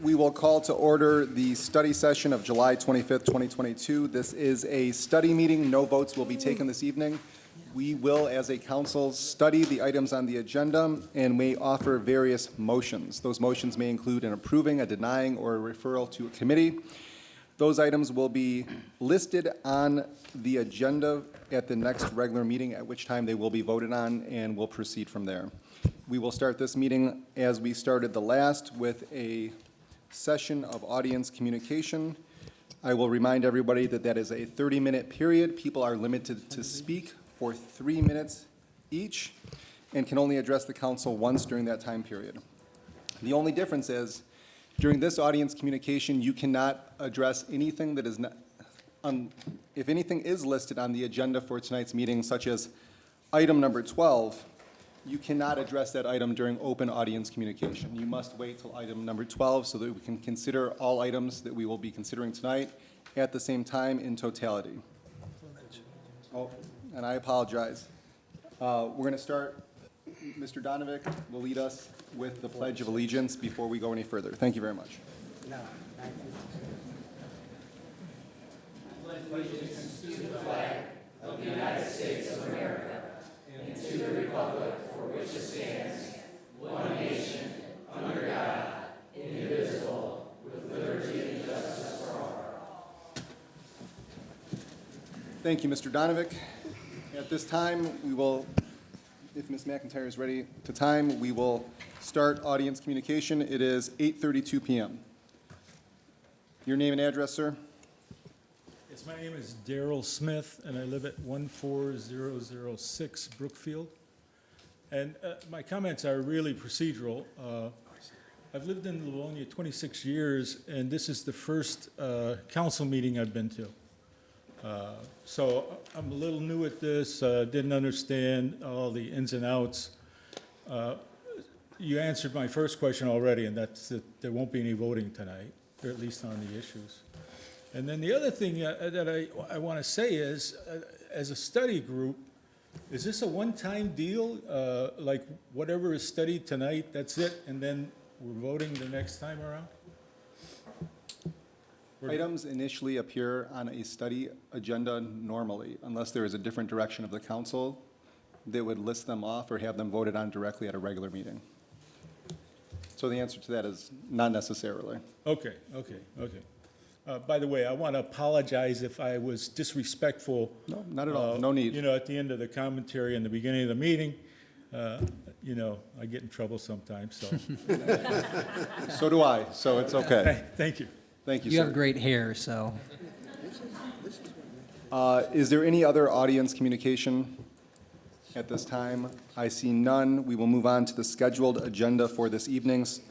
We will call to order the study session of July 25th, 2022. This is a study meeting. No votes will be taken this evening. We will, as a council, study the items on the agenda and may offer various motions. Those motions may include an approving, a denying, or a referral to a committee. Those items will be listed on the agenda at the next regular meeting, at which time they will be voted on, and we'll proceed from there. We will start this meeting as we started the last with a session of audience communication. I will remind everybody that that is a 30-minute period. People are limited to speak for 3 minutes each and can only address the council once during that time period. The only difference is during this audience communication, you cannot address anything that is not, if anything is listed on the agenda for tonight's meeting, such as item number 12, you cannot address that item during open audience communication. You must wait till item number 12 so that we can consider all items that we will be considering tonight at the same time in totality. Oh, and I apologize. We're going to start. Mr. Donovic will lead us with the Pledge of Allegiance before we go any further. Thank you very much. Pledge allegiance to the flag of the United States of America and to the republic for which it stands, one nation, under God, indivisible, with liberty and justice for all. Thank you, Mr. Donovic. At this time, we will, if Ms. McIntyre is ready to time, we will start audience communication. It is 8:32 p.m. Your name and address, sir? Yes, my name is Daryl Smith, and I live at 14006 Brookfield. And my comments are really procedural. I've lived in Livonia 26 years, and this is the first council meeting I've been to. So I'm a little new at this, didn't understand all the ins and outs. You answered my first question already, and that's that there won't be any voting tonight, or at least on the issues. And then the other thing that I want to say is, as a study group, is this a one-time deal? Like whatever is studied tonight, that's it, and then we're voting the next time around? Items initially appear on a study agenda normally, unless there is a different direction of the council that would list them off or have them voted on directly at a regular meeting. So the answer to that is not necessarily. Okay. By the way, I want to apologize if I was disrespectful. No, not at all. No need. You know, at the end of the commentary and the beginning of the meeting, you know, I get in trouble sometimes, so. So do I, so it's okay. Thank you. Thank you, You sir. have great hair, so. Is there any other audience communication at this time? I see none. We will move on to the scheduled agenda for this evening's.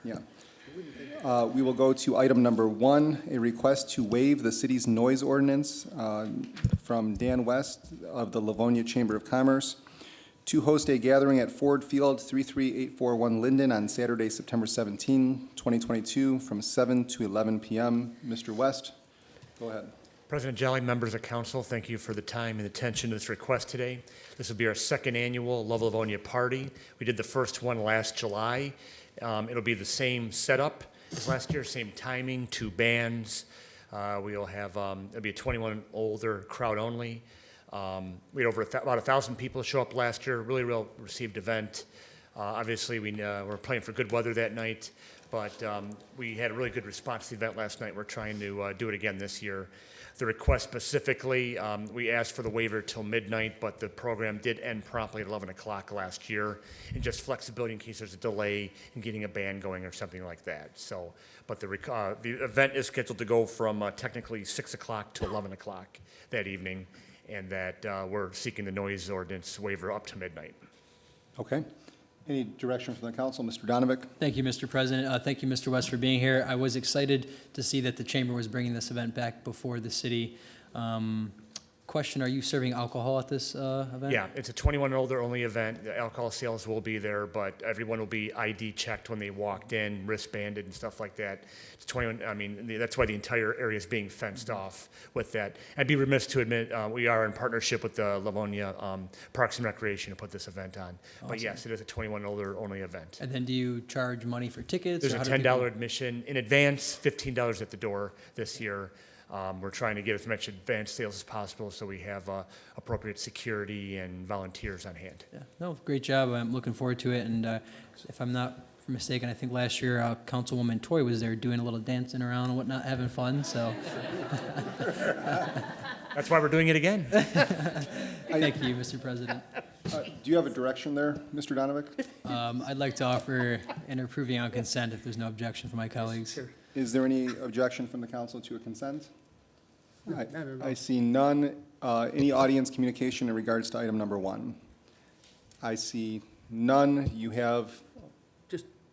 Yeah. We will go to item number 1, a request to waive the city's noise ordinance from Dan West of the Livonia Chamber of Commerce to host a gathering at Ford Field, 33841 Linden on Saturday, September 17, 2022, from 7 to 11 p.m. Mr. West, go ahead. President Jolly, members of council, thank you for the time and attention to this request today. This will be our second annual Love Livonia party. We did the first one last July. It'll be the same setup as last year, same timing, 2 bands. We'll have, it'll be a 21 older crowd only. We had over about 1,000 people show up last year, really well received event. Obviously, we were playing for good weather that night, but we had a really good response to the event last night. We're trying to do it again this year. The request specifically, we asked for the waiver till midnight, but the program did end promptly at 11 o'clock last year, and just flexibility in case there's a delay in getting a band going or something like that. So, but the event is scheduled to go from technically 6 o'clock to 11 o'clock that evening, and that we're seeking the noise ordinance waiver up to midnight. Okay. Any direction from the council? Mr. Donovic? Thank you, Mr. President. Thank you, Mr. West, for being here. I was excited to see that the chamber was bringing this event back before the city Question, are you serving alcohol at this event? Yeah, it's a 21 and older only event. The alcohol sales will be there, but everyone will be ID checked when they walked in, wristbanded and stuff like that. It's 21, I mean, that's why the entire area is being fenced off with that. I'd be remiss to admit, we are in partnership with the Livonia Parks and Recreation to put this event on. But Awesome. yes, it is a 21 and older only event. And then do you charge money for tickets? There's or a how do $10 people- admission in advance, $15 at the door this year. We're trying to get as much advanced sales as possible so we have appropriate security and volunteers on hand. Yeah, no, great job. I'm looking forward to it. And if I'm not mistaken, I think last year Councilwoman Toy was there doing a little dancing around and whatnot, having fun. So That's why we're doing it again. thank you, Mr. President. Do you have a direction there, Mr. Donovic? I'd like to offer an approving on consent if there's no objection from my colleagues. Is there any objection from the council to a consent? Not at all. I see none. Any audience communication in regards to item number 1? I see none. You have,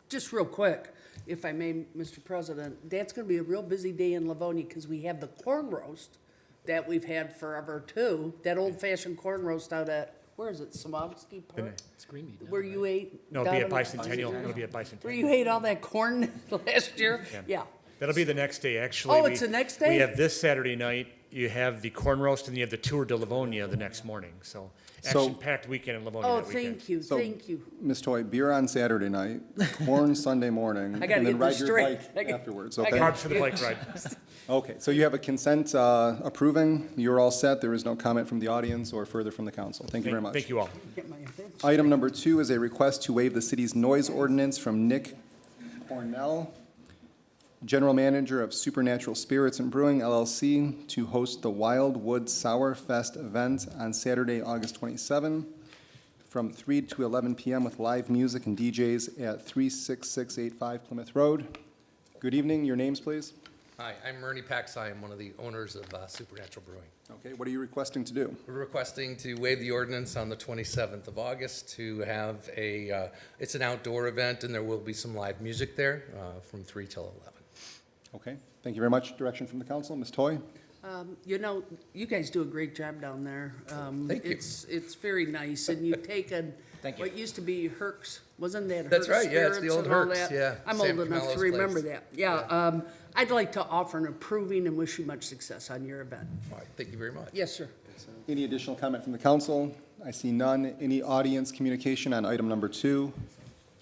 Just real quick, if I may, Mr. President, that's gonna be a real busy day in Livonia, because we have the corn roast that we've had forever too, that old-fashioned corn roast out at, where is it, Samowski Park? Where you ate? No, it'll be at down- Bicentennial. It'll be at Where Bicentennial. you ate all that corn last year? Yeah. That'll be the next day, actually. Oh, it's the next day? We have this Saturday night, you have the corn roast, and you have the tour de Livonia the next morning. So action-packed weekend in Livonia Oh, that weekend. thank you, So- thank you. Ms. Toy, beer on Saturday night, corn Sunday morning, I and gotta then get ride this your straight. bike afterwards, I okay? Carbs for the bike ride. Okay, so you have a consent approving. You're all set. There is no comment from the audience or further from the council. Thank you very much. Thank you all. Get my attention. Item number 2 is a request to waive the city's noise ordinance from Nick Cornell, General Manager of Supernatural Spirits and Brewing LLC, to host the Wildwood Sour Fest event on Saturday, August 27, from 3 to 11 p.m. with live music and DJs at 36685 Plymouth Road. Good evening. Your names, please. Hi, I'm Ernie Pax. I am one of the owners of Supernatural Brewing. Okay, what are you requesting to do? We're requesting to waive the ordinance on the 27th of August to have it's an outdoor event, and there will be some live music there from 3 till 11. Okay, thank you very much. Direction from the council. Ms. Toy? You know, you guys do a great job down there. Thank you. It's very nice, and you've taken Thank you. what used to be Herc's, wasn't that Herc's That's right, yeah, it's the Spirits old and all Herc's, that? yeah, I'm Sam old enough Camello's to remember place. that. Yeah, I'd like to offer an approving and wish you much success on your event. All right, thank you very much. Yes, sir. Any additional comment from the council? I see none. Any audience communication on item number 2?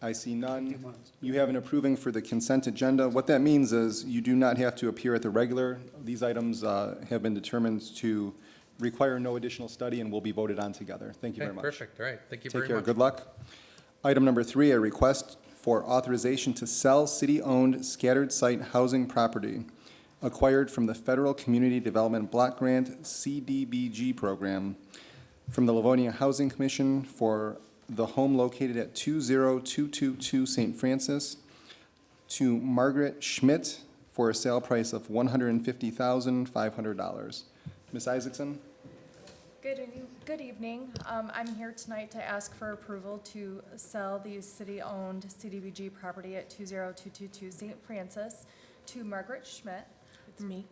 I see none. You have an approving for the consent agenda. What that means is you do not have to appear at the regular. These items have been determined to require no additional study and will be voted on together. Thank you Okay, very much. perfect, all right, thank you Take very care. much. Good luck. Item number 3, a request for authorization to sell city-owned scattered site housing property acquired from the Federal Community Development Block Grant CDBG program from the Livonia Housing Commission for the home located at 20222 St. Francis to Margaret Schmidt for a sale price of $150,500. Ms. Isaacson? Good evening. I'm here tonight to ask for approval to sell the city-owned CDBG property at 20222 St. Francis to Margaret Schmidt. It's me.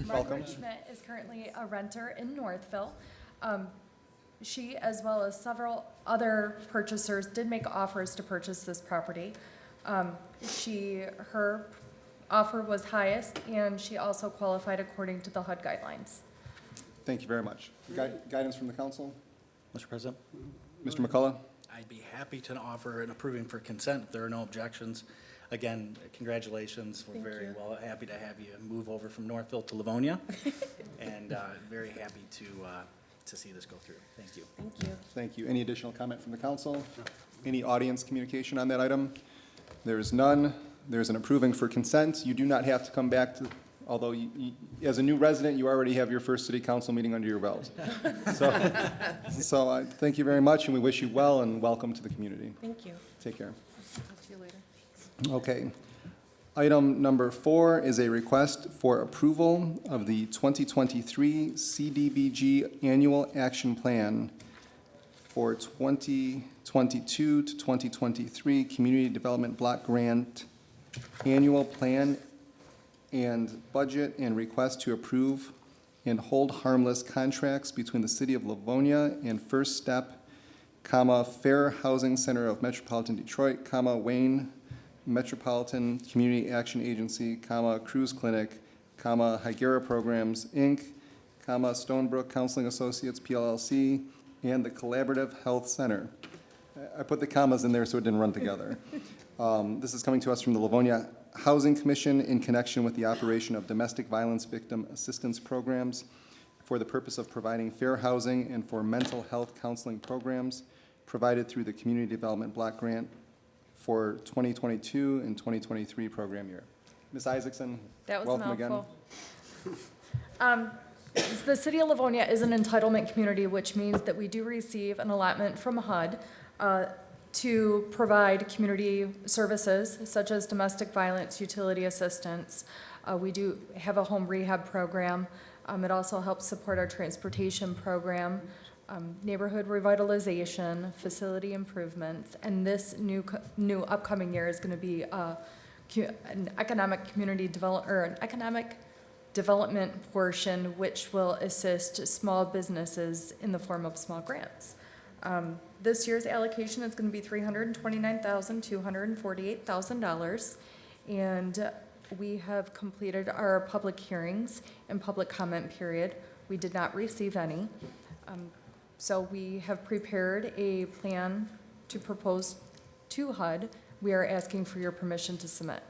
Margaret Schmidt is currently a renter in Northville. She, as well as several other purchasers, did make offers to purchase this property. Her offer was highest, and she also qualified according to the HUD guidelines. Thank you very much. Guidance from the council? Mr. President, Mr. McCullough? I'd be happy to offer an approving for consent if there are no objections. Again, congratulations. We're very well happy to have you move over from Northville to Livonia, and very happy to see this go through. Thank you. Thank you. Thank you. Any additional comment from the council? Any audience communication on that item? There is none. There's an approving for consent. You do not have to come back to, although as a new resident, you already have your first city council meeting under your belt. So thank you very much, and we wish you well and welcome to the community. Thank you. Take care. Talk to you later. Okay. Item number 4 is a request for approval of the 2023 CDBG Annual Action Plan for 2022 to 2023 Community Development Block Grant Annual Plan and Budget, and request to approve and hold harmless contracts between the City of Livonia and First Step, Fair Housing Center of Metropolitan Detroit, Wayne Metropolitan Community Action Agency, Cruise Clinic, Hygera Programs, Inc., Stonebrook Counseling Associates, PLLC, and the Collaborative Health Center. I put the commas in there so it didn't run together. This is coming to us from the Livonia Housing Commission in connection with the operation of domestic violence victim assistance programs for the purpose of providing fair housing and for mental health counseling programs provided through the Community Development Block Grant for 2022 and 2023 program year. Ms. Isaacson, That was a welcome again. mouthful. The City of Livonia is an entitlement community, which means that we do receive an allotment from HUD to provide community services such as domestic violence, utility assistance. We do have a home rehab program. It also helps support our transportation program, neighborhood revitalization, facility improvements, and this new upcoming year is going to be an economic community an economic development portion, which will assist small businesses in the form of small grants. This year's allocation is going to be $329,248,000, and we have completed our public hearings and public comment period. We did not receive any. So we have prepared a plan to propose to HUD. We are asking for your permission to submit.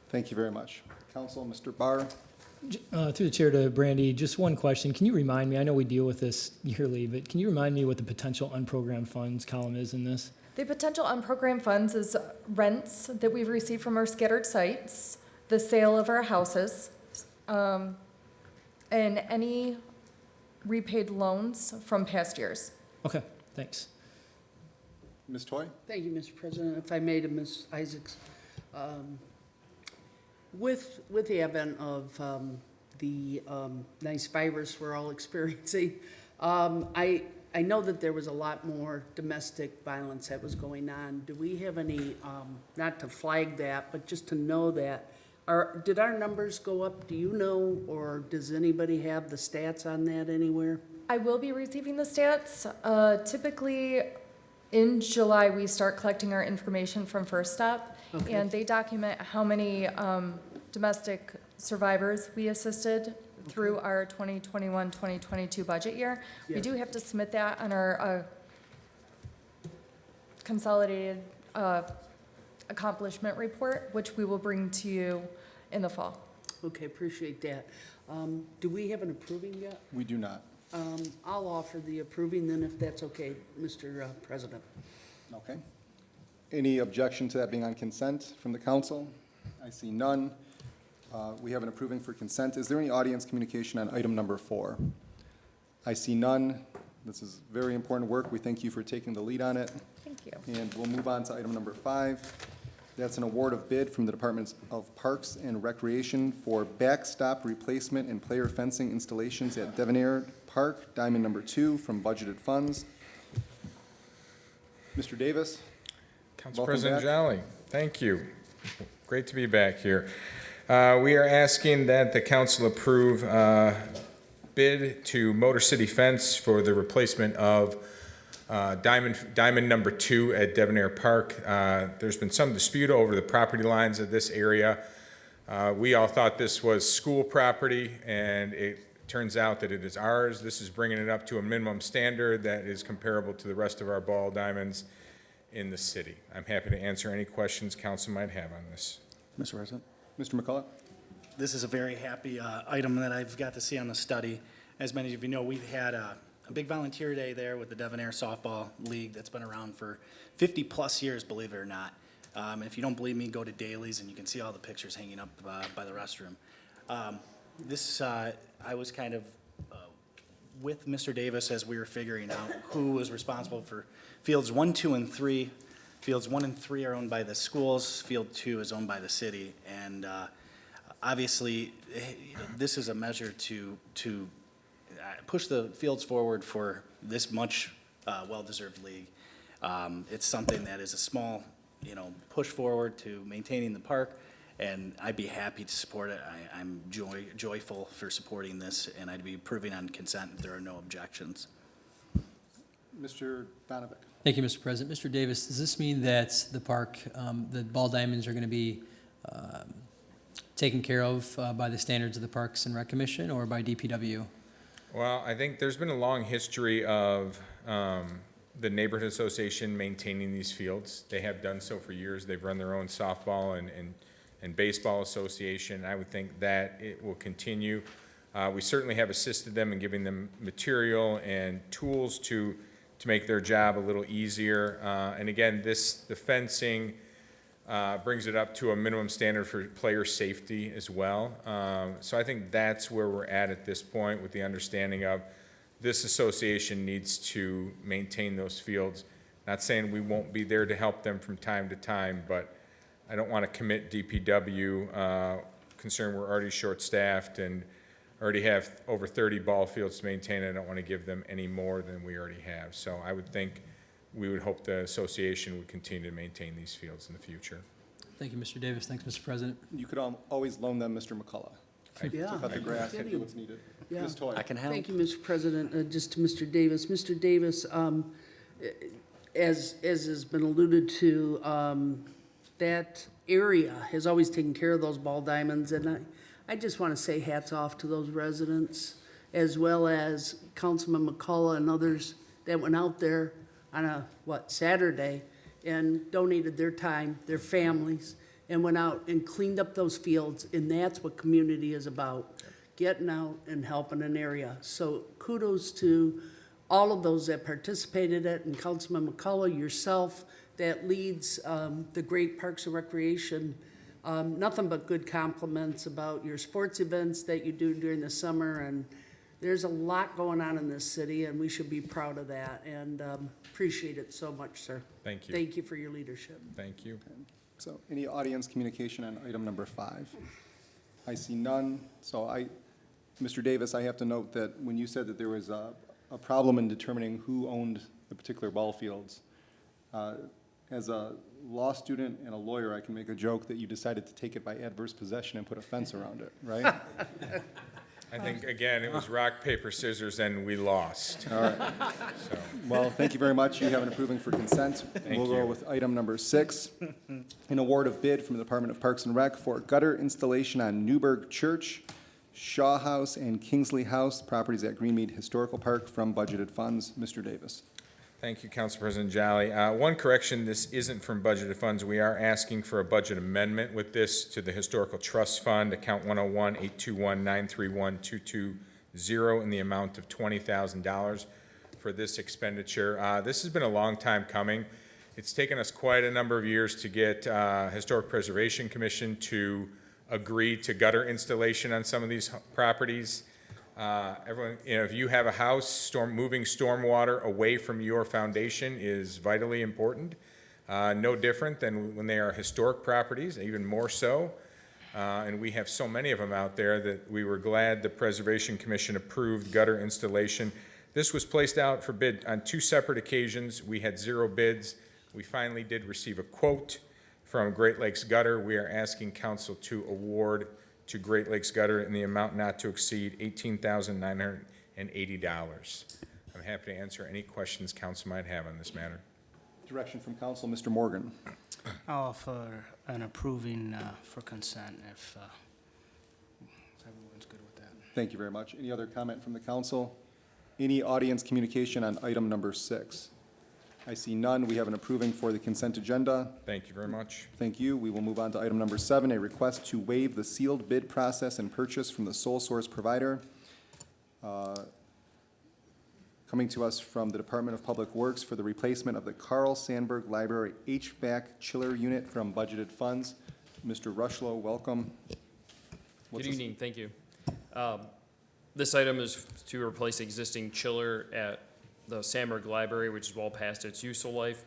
Thank you very much. Council, Mr. Barr. Through the chair to Brandy, just one question. Can you remind me, I know we deal with this yearly, but can you remind me what the potential unprogrammed funds column is in this? The potential unprogrammed funds is rents that we've received from our scattered sites, the sale of our houses, and any repaid loans from past years. Okay, thanks. Ms. Toy. Thank you, Mr. President. If I may, to Ms. Isaacs, with the advent of the nice virus we're all experiencing, I know that there was a lot more domestic violence that was going on. Do we have any, not to flag that, but just to know that, did our numbers go up? Do you know, or does anybody have the stats on that anywhere? I will be receiving the stats. Typically, in July, we start collecting our information from First Step, Okay. and they document how many domestic survivors we assisted through our 2021-2022 budget year. We Yes. do have to submit that on our consolidated accomplishment report, which we will bring to you in the fall. Okay, appreciate that. Do we have an approving yet? We do not. I'll offer the approving then, if that's okay, Mr. President. Okay. Any objection to that being on consent from the council? I see none. We have an approving for consent. Is there any audience communication on item number 4? I see none. This is very important work. We thank you for taking the lead on it. Thank you. And we'll move on to item number 5. That's an award of bid from the Department of Parks and Recreation for backstop replacement and player fencing installations at Devonair Park, Diamond Number 2, from budgeted funds. Mr. Davis? Council Welcome President back. Jolly, thank you. Great to be back here. We are asking that the council approve bid to Motor City Fence for the replacement of Diamond Number 2 at Devonair Park. There's been some dispute over the property lines of this area. We all thought this was school property, and it turns out that it is ours. This is bringing it up to a minimum standard that is comparable to the rest of our ball diamonds in the city. I'm happy to answer any questions council might have on this. Mr. President. Mr. McCullough? This is a very happy item that I've got to see on the study. As many of you know, we've had a big volunteer day there with the Devonair Softball League that's been around for 50-plus years, believe it or not. And if you don't believe me, go to Daly's and you can see all the pictures hanging up by the restroom. I was kind of with Mr. Davis as we were figuring out who was responsible for fields 1, 2, and 3. Fields 1 and 3 are owned by the schools. Field 2 is owned by the city. And obviously, this is a measure to push the fields forward for this much well-deserved league. It's something that is a small, push forward to maintaining the park And I'd be happy to support it. I'm joyful for supporting this, and I'd be approving on consent if there are no objections. Mr. Donovic. Thank you, Mr. President. Mr. Davis, does this mean that the park, the ball diamonds are going to be taken care of by the standards of the Parks and Rec Commission or by DPW? Well, I think there's been a long history of the neighborhood association maintaining these fields. They have done so for years. They've run their own softball and baseball association. I would think that it will continue. We certainly have assisted them in giving them material and tools to make their job a little easier. And again, the fencing brings it up to a minimum standard for player safety as well. So I think that's where we're at this point, with the understanding of this association needs to maintain those fields. Not saying we won't be there to help them from time to time, but I don't want to commit DPW, concerned we're already short-staffed and already have over 30 ball fields to maintain. I don't want to give them any more than we already have. So I would think we would hope the association would continue to maintain these fields in the future. Thank you, Mr. Davis. Thanks, Mr. President. You could always loan them Mr. McCullough Yeah. to cut the grass and do Kidding. what's needed. Yeah. Ms. Toy. I can help. Thank you, Mr. President. Just to Mr. Davis. Mr. Davis, as has been alluded to, that area has always taken care of those ball diamonds, and I just want to say hats off to those residents, as well as Councilman McCullough and others that went out there on Saturday, and donated their time, their families, and went out and cleaned up those fields, and that's what community is about, getting out and helping an area. So kudos to all of those that participated in it, and Councilman McCullough, yourself, that leads the great Parks and Recreation. Nothing but good compliments about your sports events that you do during the summer, and there's a lot going on in this city, and we should be proud of that, and appreciate it so much, sir. Thank you. Thank you for your leadership. Thank you. So any audience communication on item number 5? I see none. So Mr. Davis, I have to note that when you said that there was a problem in determining who owned the particular ball fields, as a law student and a lawyer, I can make a joke that you decided to take it by adverse possession and put a fence around it, right? I think, again, it was rock, paper, scissors, and we lost. All right. So, Well, thank you very much. You have an approving for consent. Thank We'll go you. with item number 6, an award of bid from the Department of Parks and Rec for gutter installation on Newburgh Church, Shaw House, and Kingsley House, properties at Greenmead Historical Park, from budgeted funds. Mr. Davis. Thank you, Council President Jolly. One correction, this isn't from budgeted funds. We are asking for a budget amendment with this to the Historical Trust Fund, account 101-821-931-220, in the amount of $20,000 for this expenditure. This has been a long time coming. It's taken us quite a number of years to get Historic Preservation Commission to agree to gutter installation on some of these properties. Everyone, if you have a house, moving stormwater away from your foundation is vitally important. No different than when they are historic properties, even more so. And we have so many of them out there that we were glad the Preservation Commission approved gutter installation. This was placed out for bid on 2 separate occasions. We had 0 bids. We finally did receive a quote from Great Lakes Gutter. We are asking council to award to Great Lakes Gutter in the amount not to exceed $18,980. I'm happy to answer any questions council might have on this matter. Direction from council, Mr. Morgan. I'll offer an approving for consent if everyone's good with that. Thank you very much. Any other comment from the council? Any audience communication on item number 6? I see none. We have an approving for the consent agenda. Thank you very much. Thank you. We will move on to item number 7, a request to waive the sealed bid process and purchase from the sole source provider. Coming to us from the Department of Public Works for the replacement of the Carl Sandburg Library HVAC chiller unit from budgeted funds. Mr. Rushlow, welcome. Good evening, thank you. This item is to replace existing chiller at the Sandburg Library, which is well past its useful life.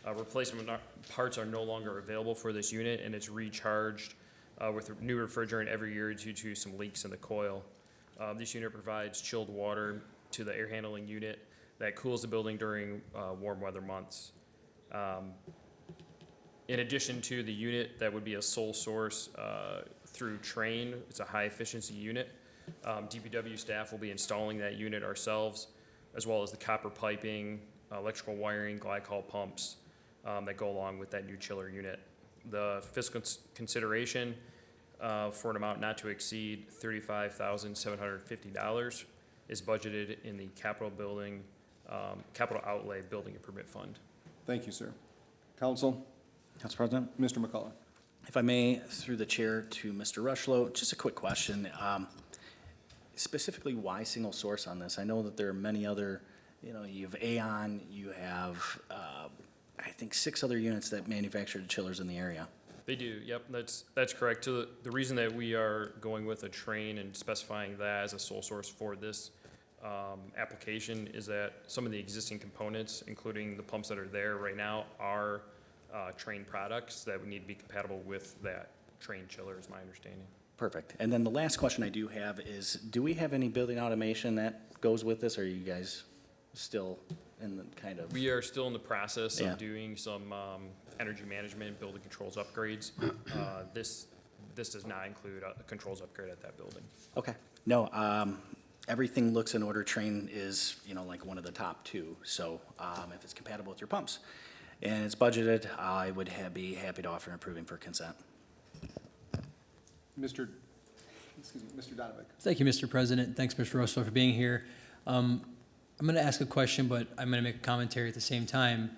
Replacement parts are no longer available for this unit, and it's recharged with new refrigerant every year due to some leaks in the coil. This unit provides chilled water to the air handling unit that cools the building during warm weather months. In addition to the unit, that would be a sole source through Train. It's a high-efficiency unit. DPW staff will be installing that unit ourselves, as well as the copper piping, electrical wiring, glycol pumps that go along with that new chiller unit. The fiscal consideration for an amount not to exceed $35,750 is budgeted in the capital outlay building and permit fund. Thank you, sir. Council, Council President? Mr. McCullough. If I may, through the chair to Mr. Rushlow, just a quick question. Specifically, why single source on this? I know that there are many other, you have Aon, you have, I think 6 other units that manufacture the chillers in the area. They do, yep, that's correct. So the reason that we are going with a Train and specifying that as a sole source for this application is that some of the existing components, including the pumps that are there right now, are Train products that would need to be compatible with that Train chiller, is my understanding. Perfect. And then the last question I do have is, do we have any building automation that goes with this, or are you guys still in the kind of? We are still in the process Yeah. of doing some energy management, building controls upgrades. This does not include a controls upgrade at that building. Okay. No, everything looks in order. Train is, like one of the top 2. So if it's compatible with your pumps and it's budgeted, I would be happy to offer approving for consent. Mr. Donovan. Thank you, Mr. President. Thanks, Mr. Russell, for being here. I'm going to ask a question, but I'm going to make a commentary at the same time.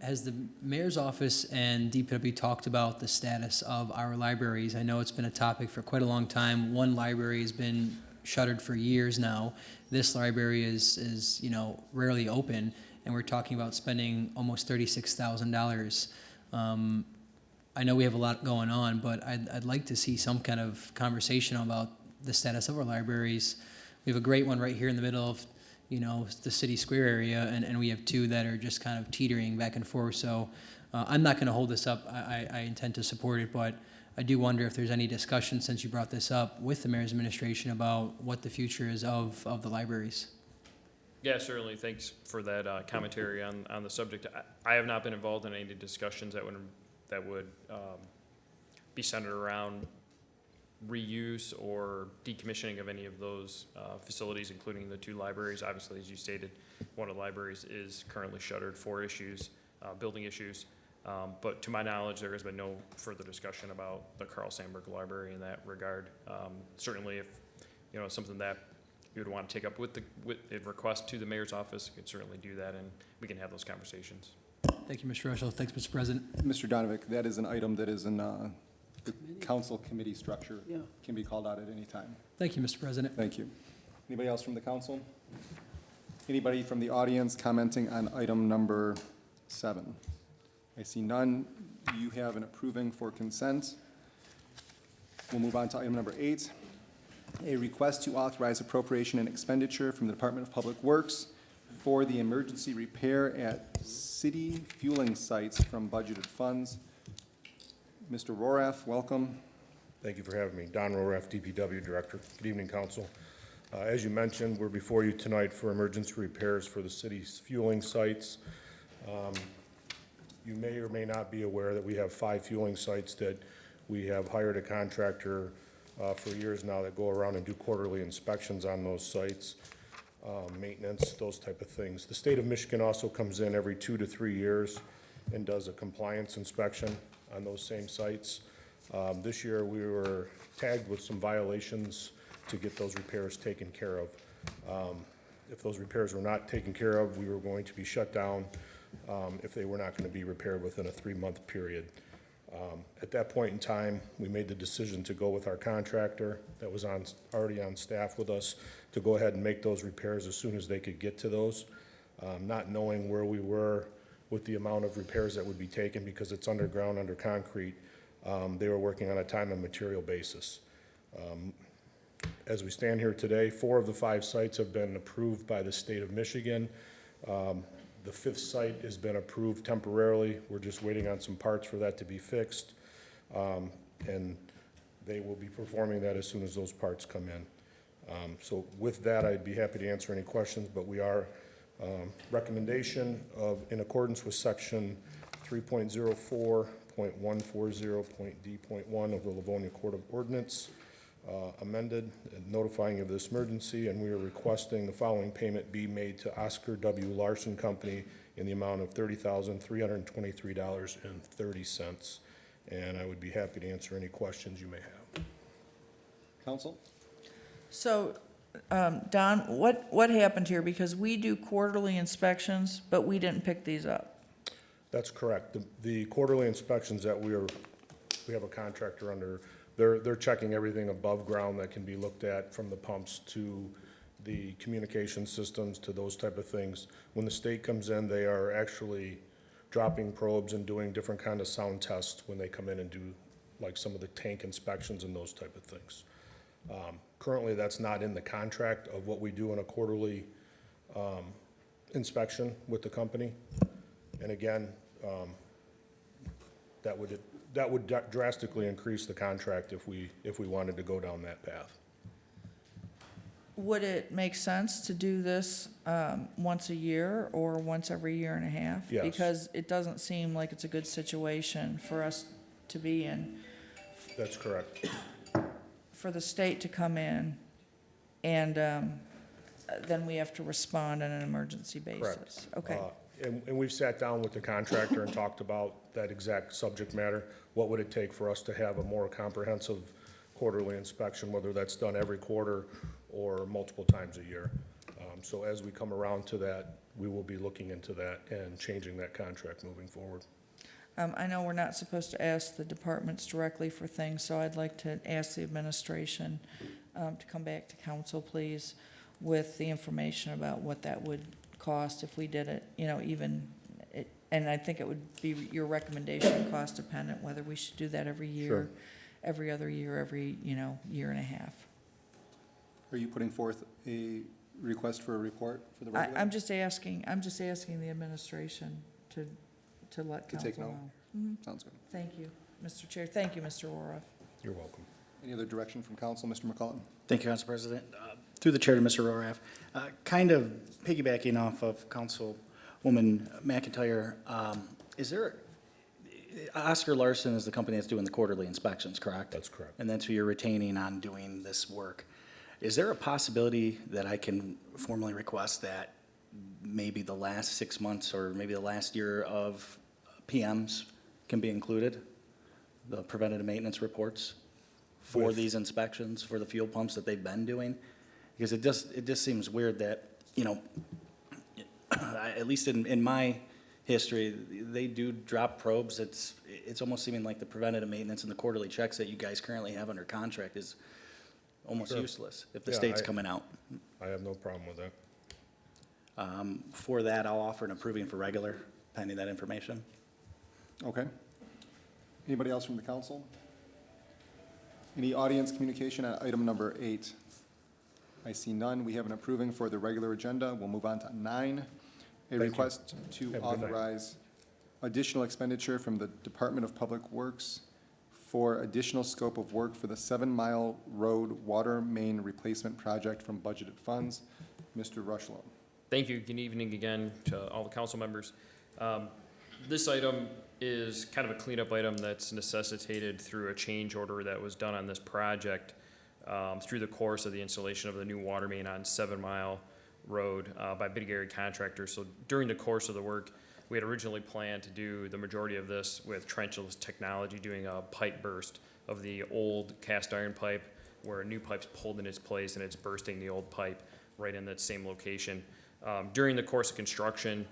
Has the mayor's office and DPW talked about the status of our libraries? I know it's been a topic for quite a long time. One library has been shuttered for years now. This library is rarely open, and we're talking about spending almost $36,000. I know we have a lot going on, but I'd like to see some kind of conversation about the status of our libraries. We have a great one right here in the middle of, the city square area, and we have 2 that are just kind of teetering back and forth. So I'm not going to hold this up. I intend to support it, but I do wonder if there's any discussion, since you brought this up, with the mayor's administration about what the future is of the libraries. Yeah, certainly. Thanks for that commentary on the subject. I have not been involved in any discussions that would be centered around reuse or decommissioning of any of those facilities, including the 2 libraries. Obviously, as you stated, one of the libraries is currently shuttered for issues, building issues. But to my knowledge, there has been no further discussion about the Carl Sandburg Library in that regard. Certainly, if something that you would want to take up with a request to the mayor's office, you can certainly do that, and we can have those conversations. Thank you, Mr. Russell. Thanks, Mr. President. Mr. Donovan, that is an item that is in the council committee structure. Yeah. Can be called out at any time. Thank you, Mr. President. Thank you. Anybody else from the council? Anybody from the audience commenting on item number 7? I see none. You have an approving for consent. We'll move on to item number 8, a request to authorize appropriation and expenditure from the Department of Public Works for the emergency repair at city fueling sites from budgeted funds. Mr. Roraff, welcome. Thank you for having me. Don Roraff, DPW Director. Good evening, Council. As you mentioned, we're before you tonight for emergency repairs for the city's fueling sites. You may or may not be aware that we have 5 fueling sites that we have hired a contractor for years now that go around and do quarterly inspections on those sites, maintenance, those type of things. The state of Michigan also comes in every 2 to 3 years and does a compliance inspection on those same sites. This year we were tagged with some violations to get those repairs taken care of. If those repairs were not taken care of, we were going to be shut down if they were not going to be repaired within a 3-month period. At that point in time, we made the decision to go with our contractor that was already on staff with us to go ahead and make those repairs as soon as they could get to those, not knowing where we were with the amount of repairs that would be taken because it's underground, under concrete. They were working on a time and material basis. As we stand here today, 4 of the 5 sites have been approved by the state of Michigan. The 5th site has been approved temporarily. We're just waiting on some parts for that to be fixed. And they will be performing that as soon as those parts come in. So with that, I'd be happy to answer any questions, but we are recommendation of, in accordance with section 3.04 5.140.d.1 of the Livonia Court of Ordinance amended, notifying of this emergency, and we are requesting the following payment be made to Oscar W. Larson Company in the amount of $30,323.30. And I would be happy to answer any questions you may have. Counsel? So, Don, what happened here? Because we do quarterly inspections, but we didn't pick these up. That's correct. The quarterly inspections that we have a contractor under, they're checking everything above ground that can be looked at, from the pumps to the communication systems to those type of things. When the state comes in, they are actually dropping probes and doing different kind of sound tests when they come in and do like some of the tank inspections and those type of things. Currently, that's not in the contract of what we do in a quarterly inspection with the company. And again, that would drastically increase the contract if we wanted to go down that path. Would it make sense to do this once a year or once every year and a half? Yes. Because it doesn't seem like it's a good situation for us to be in, That's correct. for the state to come in, and then we have to respond on an emergency basis. Correct. Okay. And we've sat down with the contractor and talked about that exact subject matter. What would it take for us to have a more comprehensive quarterly inspection, whether that's done every quarter or multiple times a year? So as we come around to that, we will be looking into that and changing that contract moving forward. I know we're not supposed to ask the departments directly for things, so I'd like to ask the administration to come back to council, please, with the information about what that would cost if we did it, and I think it would be your recommendation, cost dependent, whether we should do that every year, Sure. every other year, every, year and a half. Are you putting forth a request for a report for the regulator? I'm just asking the administration to let To take council note. know. Sounds good. Thank you, Mr. Chair. Thank you, Mr. Woroff. You're welcome. Any other direction from council? Mr. McCullough? Thank you, Council President. Through the chair to Mr. Roraff, kind of piggybacking off of Councilwoman McIntyre, is there, Oscar Larson is the company that's doing the quarterly inspections, correct? That's correct. And that's who you're retaining on doing this work. Is there a possibility that I can formally request that maybe the last 6 months or maybe the last year of PMs can be included? The preventative maintenance reports for these inspections, for the fuel pumps that they've been doing? Because it just seems weird that, at least in my history, they do drop probes. It's almost seeming like the preventative maintenance and the quarterly checks that you guys currently have under contract is almost Sure. useless if the Yeah, state's coming out. I have no problem with that. For that, I'll offer an approving for regular, pending that information. Okay. Anybody else from the council? Any audience communication on item number 8? I see none. We have an approving for the regular agenda. We'll move on to 9. A request to Have a good night. authorize additional expenditure from the Department of Public Works for additional scope of work for the 7 Mile Road Water Main Replacement Project from budgeted funds. Mr. Rushlow. Thank you. Good evening again to all the council members. This item is kind of a cleanup item that's necessitated through a change order that was done on this project through the course of the installation of the new water main on 7 Mile Road by Bidgary Contractors. So during the course of the work, we had originally planned to do the majority of this with trenchless technology, doing a pipe burst of the old cast iron pipe where a new pipe's pulled in its place and it's bursting the old pipe right in that same location. During the course of construction,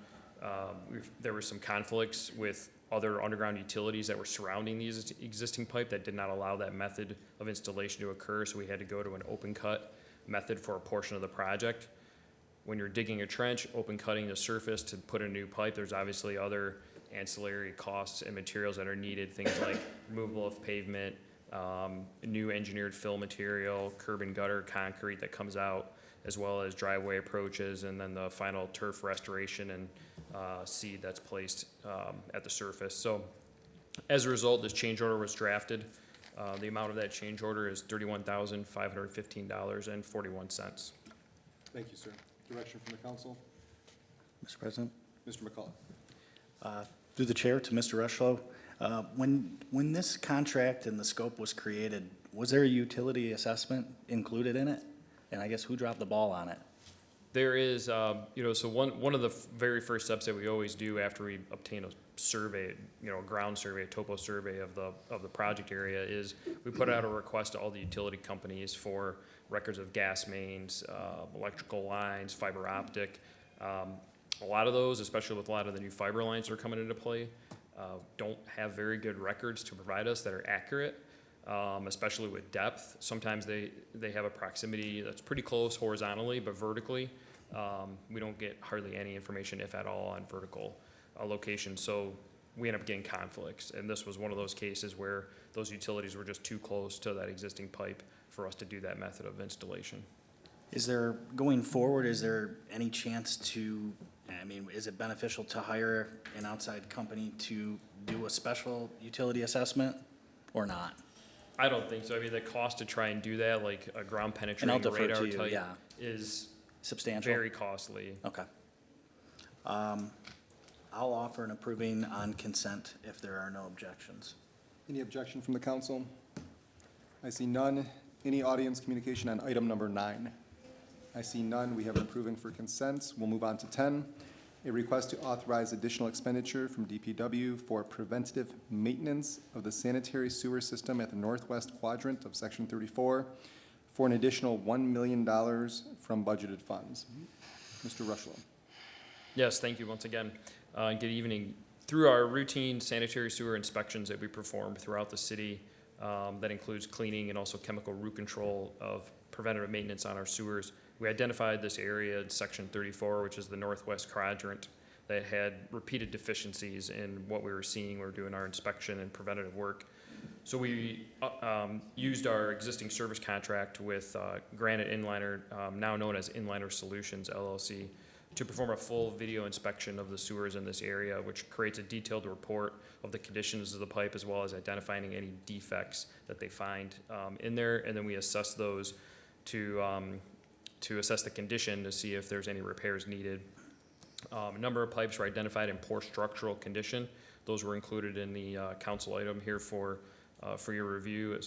there were some conflicts with other underground utilities that were surrounding the existing pipe that did not allow that method of installation to occur, so we had to go to an open cut method for a portion of the project. When you're digging a trench, open cutting the surface to put a new pipe, there's obviously other ancillary costs and materials that are needed, things like removal of pavement, new engineered fill material, curb and gutter concrete that comes out, as well as driveway approaches, and then the final turf restoration and seed that's placed at the surface. So as a result, this change order was drafted. The amount of that change order is $31,515.41. Thank you, sir. Direction from the council? Mr. President? Mr. McCullough. Through the chair to Mr. Rushlow, When this contract and the scope was created, was there a utility assessment included in it? And I guess who dropped the ball on it? There is, so one of the very first steps that we always do after we obtain a survey, a ground survey, a topo survey of the project area, is we put out a request to all the utility companies for records of gas mains, electrical lines, fiber optic. A lot of those, especially with a lot of the new fiber lines that are coming into play, don't have very good records to provide us that are accurate. Especially with depth. Sometimes they have a proximity that's pretty close horizontally, but vertically, we don't get hardly any information, if at all, on vertical location. So we end up getting conflicts. And this was one of those cases where those utilities were just too close to that existing pipe for us to do that method of installation. Is there, going forward, is there any chance to, is it beneficial to hire an outside company to do a special utility assessment or not? I don't think so. The cost to try and do that, like a ground penetrating radar type, is substantial, very costly. Okay. I'll offer an approving on consent if there are no objections. Any objection from the council? I see none. Any audience communication on item number 9? I see none. We have an approving for consent. We'll move on to 10. A request to authorize additional expenditure from DPW for preventative maintenance of the sanitary sewer system at the northwest quadrant of Section 34 for an additional $1 million from budgeted funds. Mr. Rushlow. Yes, thank you once again. Good evening. Through our routine sanitary sewer inspections that we perform throughout the city, that includes cleaning and also chemical root control of preventative maintenance on our sewers, we identified this area in Section 34, which is the northwest quadrant, that had repeated deficiencies in what we were seeing. We were doing our inspection and preventative work. So we used our existing service contract with Granite Inliner, now known as Inliner Solutions, LLC, to perform a full video inspection of the sewers in this area, which creates a detailed report of the conditions of the pipe as well as identifying any defects that they find in there. And then we assess those to assess the condition to see if there's any repairs needed. A number of pipes were identified in poor structural condition. Those were included in the council item here for your review,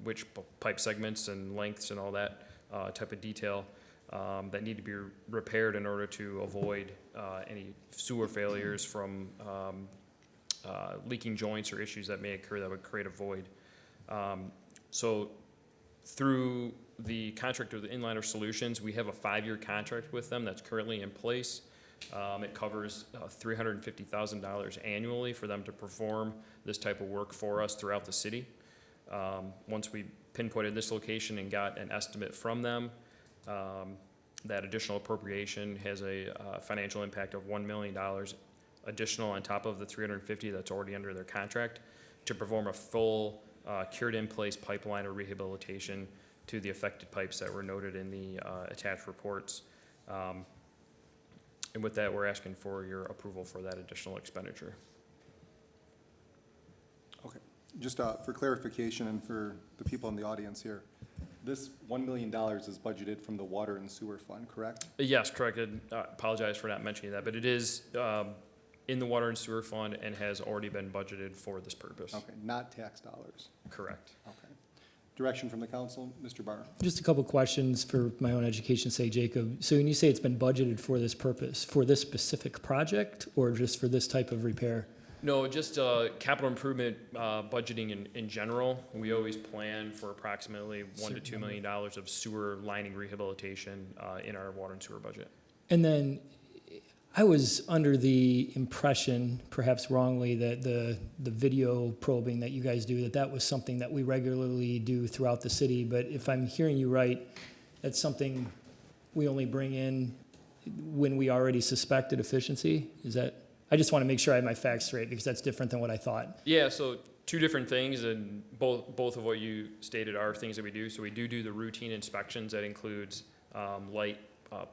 which pipe segments and lengths and all that type of detail that need to be repaired in order to avoid any sewer failures from leaking joints or issues that may occur that would create a void. So through the contract with the Inliner Solutions, we have a 5-year contract with them that's currently in place. It covers $350,000 annually for them to perform this type of work for us throughout the city. Once we pinpointed this location and got an estimate from them, that additional appropriation has a financial impact of $1 million additional on top of the $350,000 that's already under their contract to perform a full cured-in-place pipeline or rehabilitation to the affected pipes that were noted in the attached reports. And with that, we're asking for your approval for that additional expenditure. Okay. Just for clarification and for the people in the audience here, this $1 million is budgeted from the water and sewer fund, correct? Yes, correct. I apologize for not mentioning that, but it is in the water and sewer fund and has already been budgeted for this purpose. Okay, not tax dollars. Correct. Okay. Direction from the council, Mr. Barr. Just a couple questions for my own education's sake, Jacob. So when you say it's been budgeted for this purpose, for this specific project or just for this type of repair? No, just capital improvement budgeting in general. We always plan for approximately $1 to $2 million of sewer lining rehabilitation in our water and sewer budget. And then I was under the impression, perhaps wrongly, that the video probing that you guys do, that was something that we regularly do throughout the city. But if I'm hearing you right, that's something we only bring in when we already suspect a deficiency? Is that? I just want to make sure I have my facts straight because that's different than what I thought. Yeah, so two different things, and both of what you stated are things that we do. So we do the routine inspections that includes light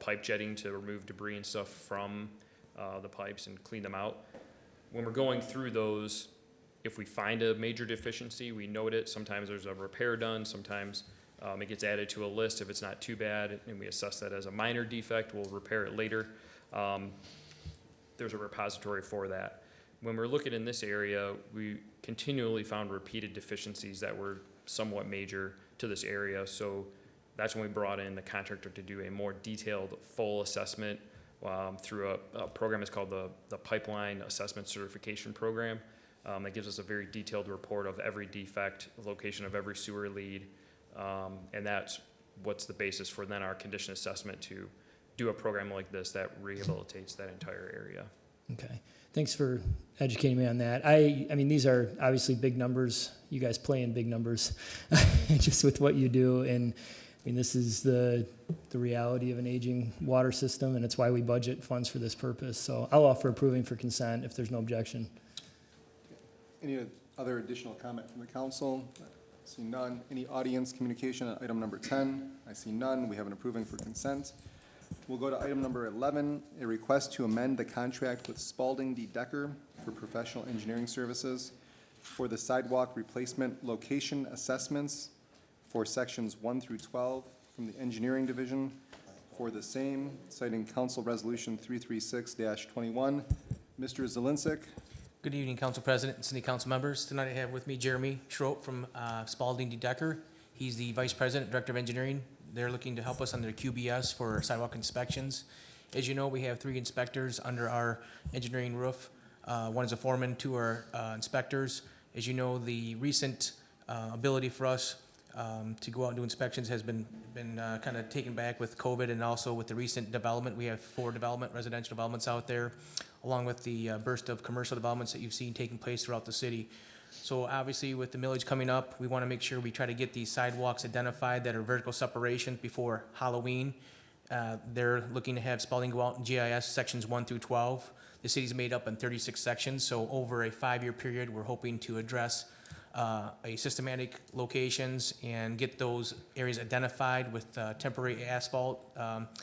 pipe jetting to remove debris and stuff from the pipes and clean them out. When we're going through those, if we find a major deficiency, we note it. Sometimes there's a repair done. Sometimes it gets added to a list if it's not too bad, and we assess that as a minor defect. We'll repair it later. There's a repository for that. when we're looking in this area, we continually found repeated deficiencies that were somewhat major to this area. So that's when we brought in the contractor to do a more detailed, full assessment through a program that's called the Pipeline Assessment Certification Program. That gives us a very detailed report of every defect, location of every sewer lead, and that's what's the basis for then our condition assessment to do a program like this that rehabilitates that entire area. Okay. Thanks for educating me on that. I mean, these are obviously big numbers. You guys play in big numbers just with what you do. And I mean, this is the reality of an aging water system, and it's why we budget funds for this purpose. So I'll offer approving for consent if there's no objection. Any other additional comment from the council? I see none. Any audience communication on item number 10? I see none. We have an approving for consent. We'll go to item number 11, a request to amend the contract with Spalding D. Decker for professional engineering services for the sidewalk replacement location assessments for sections 1 through 12 from the engineering division for the same, citing Council Resolution 336-21. Mr. Zelinsik. Good evening, Council President and City Council members. Tonight I have with me Jeremy Schroep from Spalding D. Decker. He's the Vice President, Director of Engineering. They're looking to help us under QBS for sidewalk inspections. As you know, we have 3 inspectors under our engineering roof. One is a foreman, 2 are inspectors. As you know, the recent ability for us to go out and do inspections has been kind of taken back with COVID, and also with the recent development. We have 4 residential developments out there, along with the burst of commercial developments that you've seen taking place throughout the city. So obviously, with the millage coming up, we want to make sure we try to get these sidewalks identified that are vertical separation before Halloween. They're looking to have Spalding go out in GIS sections 1 through 12. The city's made up in 36 sections, so over a 5-year period, we're hoping to address a systematic locations and get those areas identified with temporary asphalt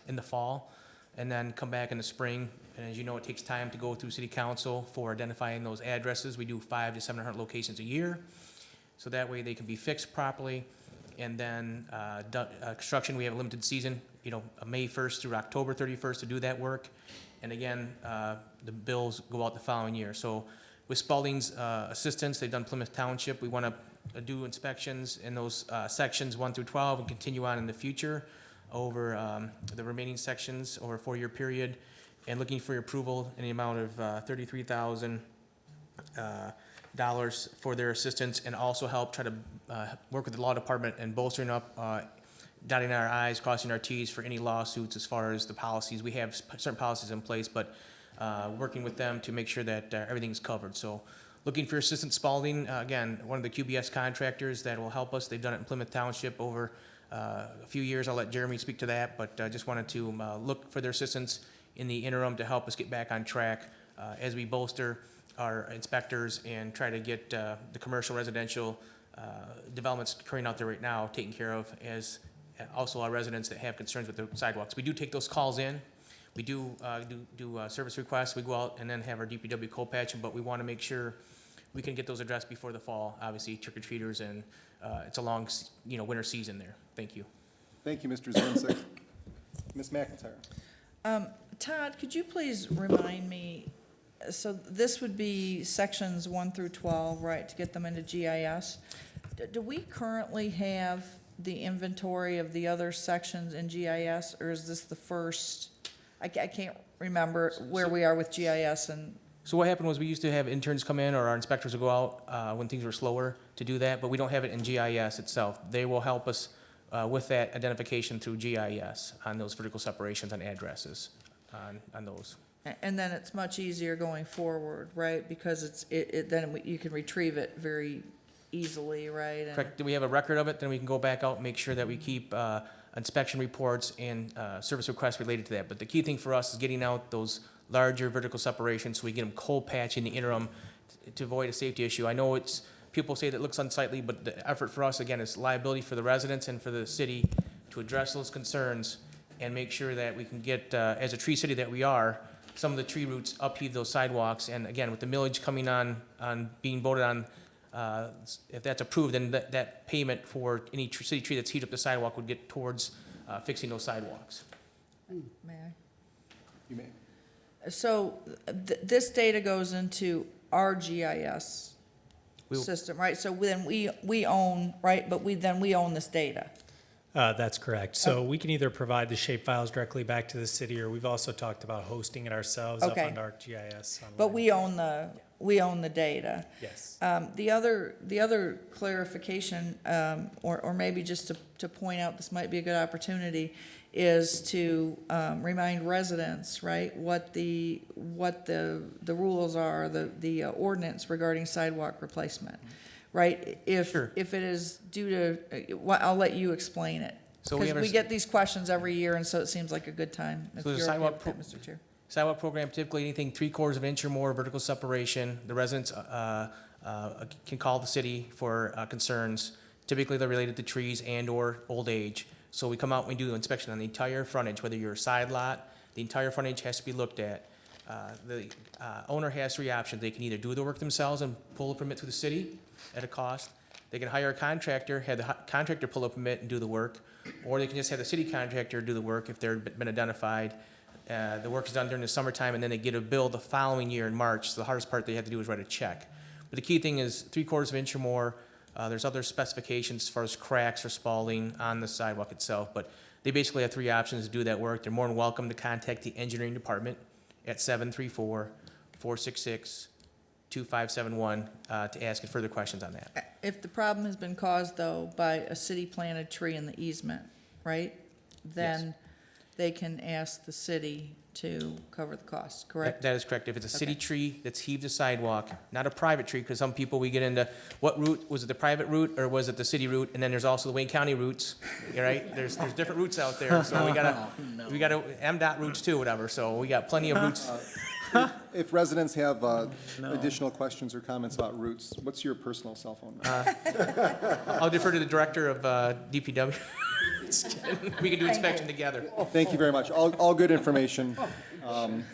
in the fall, and then come back in the spring. And as you know, it takes time to go through city council for identifying those addresses. We do 500 to 700 locations a year, so that way they can be fixed properly. And then construction, we have a limited season, May 1st through October 31st to do that work. And again, the bills go out the following year. So with Spalding's assistance, they've done Plymouth Township. We want to do inspections in those sections 1 through 12 and continue on in the future over the remaining sections over a 4-year period. And looking for your approval in the amount of $33,000 for their assistance, and also help try to work with the law department and bolstering up, dotting our I's, crossing our T's for any lawsuits as far as the policies. We have certain policies in place, but working with them to make sure that everything's covered. So looking for your assistance, Spalding, again, one of the QBS contractors that will help us. They've done it in Plymouth Township over a few years. I'll let Jeremy speak to that, but just wanted to look for their assistance in the interim to help us get back on track as we bolster our inspectors and try to get the commercial residential developments occurring out there right now taken care of, as also our residents that have concerns with the sidewalks. We do take those calls in. We do service requests. We go out and then have our DPW co-patch, but we want to make sure we can get those addressed before the fall. Obviously, trick-or-treaters, and it's a long, winter season there. Thank you. Thank you, Mr. Zelinsik. Ms. McIntyre. Todd, could you please remind me, so this would be sections 1 through 12, right, to get them into GIS? Do we currently have the inventory of the other sections in GIS, or is this the first? I can't remember where we are with GIS and. So what happened was we used to have interns come in, or our inspectors would go out when things were slower to do that, but we don't have it in GIS itself. They will help us with that identification through GIS on those vertical separations on addresses on those. And then it's much easier going forward, right? Because then you can retrieve it very easily, right? Correct. Do we have a record of it? Then we can go back out and make sure that we keep inspection reports and service requests related to that. But the key thing for us is getting out those larger vertical separations so we get them cold patch in the interim to avoid a safety issue. I know people say that it looks unsightly, but the effort for us, again, is liability for the residents and for the city to address those concerns and make sure that we can get, as a tree city that we are, some of the tree roots upheave those sidewalks. And again, with the millage coming on being voted on, if that's approved, then that payment for any city tree that's heated up the sidewalk would get towards fixing those sidewalks. May I? You may. So this data goes into our GIS We will- system, right? So then we own, right, but we own this data. That's correct. So we can either provide the shapefiles directly back to the city, or we've also talked about hosting it ourselves up Okay. on ArcGIS online. But we own the data. Yes. The other clarification, or maybe just to point out, this might be a good opportunity, is to remind residents, right, what the rules are, the ordinance regarding sidewalk replacement, right? Sure. If it is due to, I'll let you explain it. So we have Because our we get these questions every year, and so it seems like a good time. If So the you're okay sidewalk with that, Mr. Chair. Sidewalk program, typically anything 3/4 of an inch or more vertical separation. The residents can call the city for concerns. Typically, they're related to trees and/or old age. So we come out and we do an inspection on the entire frontage, whether you're a side lot, the entire frontage has to be looked at. The owner has three options. They can either do the work themselves and pull a permit through the city at a cost. They can hire a contractor, have the contractor pull a permit and do the work, or they can just have the city contractor do the work if they've been identified. The work is done during the summertime, and then they get a bill the following year in March. So the hardest part they have to do is write a check. But the key thing is 3/4 of an inch or more. There's other specifications as far as cracks or spalling on the sidewalk itself, but they basically have three options to do that work. They're more than welcome to contact the engineering department at 734-466-2571 to ask further questions on that. If the problem has been caused, though, by a city-planted tree in the easement, right? Then they can ask the city to cover the costs, correct? That is correct. If it's a city Okay. tree that's heaved a sidewalk, not a private tree, because some people, we get into, what route, was it the private route or was it the city route? And then there's also the Wayne County routes, all right? There's different routes out there, so we gotta MDOT routes too, whatever, so we got plenty of routes. If residents have additional questions or comments about routes, what's your personal cell phone number? I'll defer to the director of DPW. Just kidding. We can do inspection together. Thank you very much. All good information.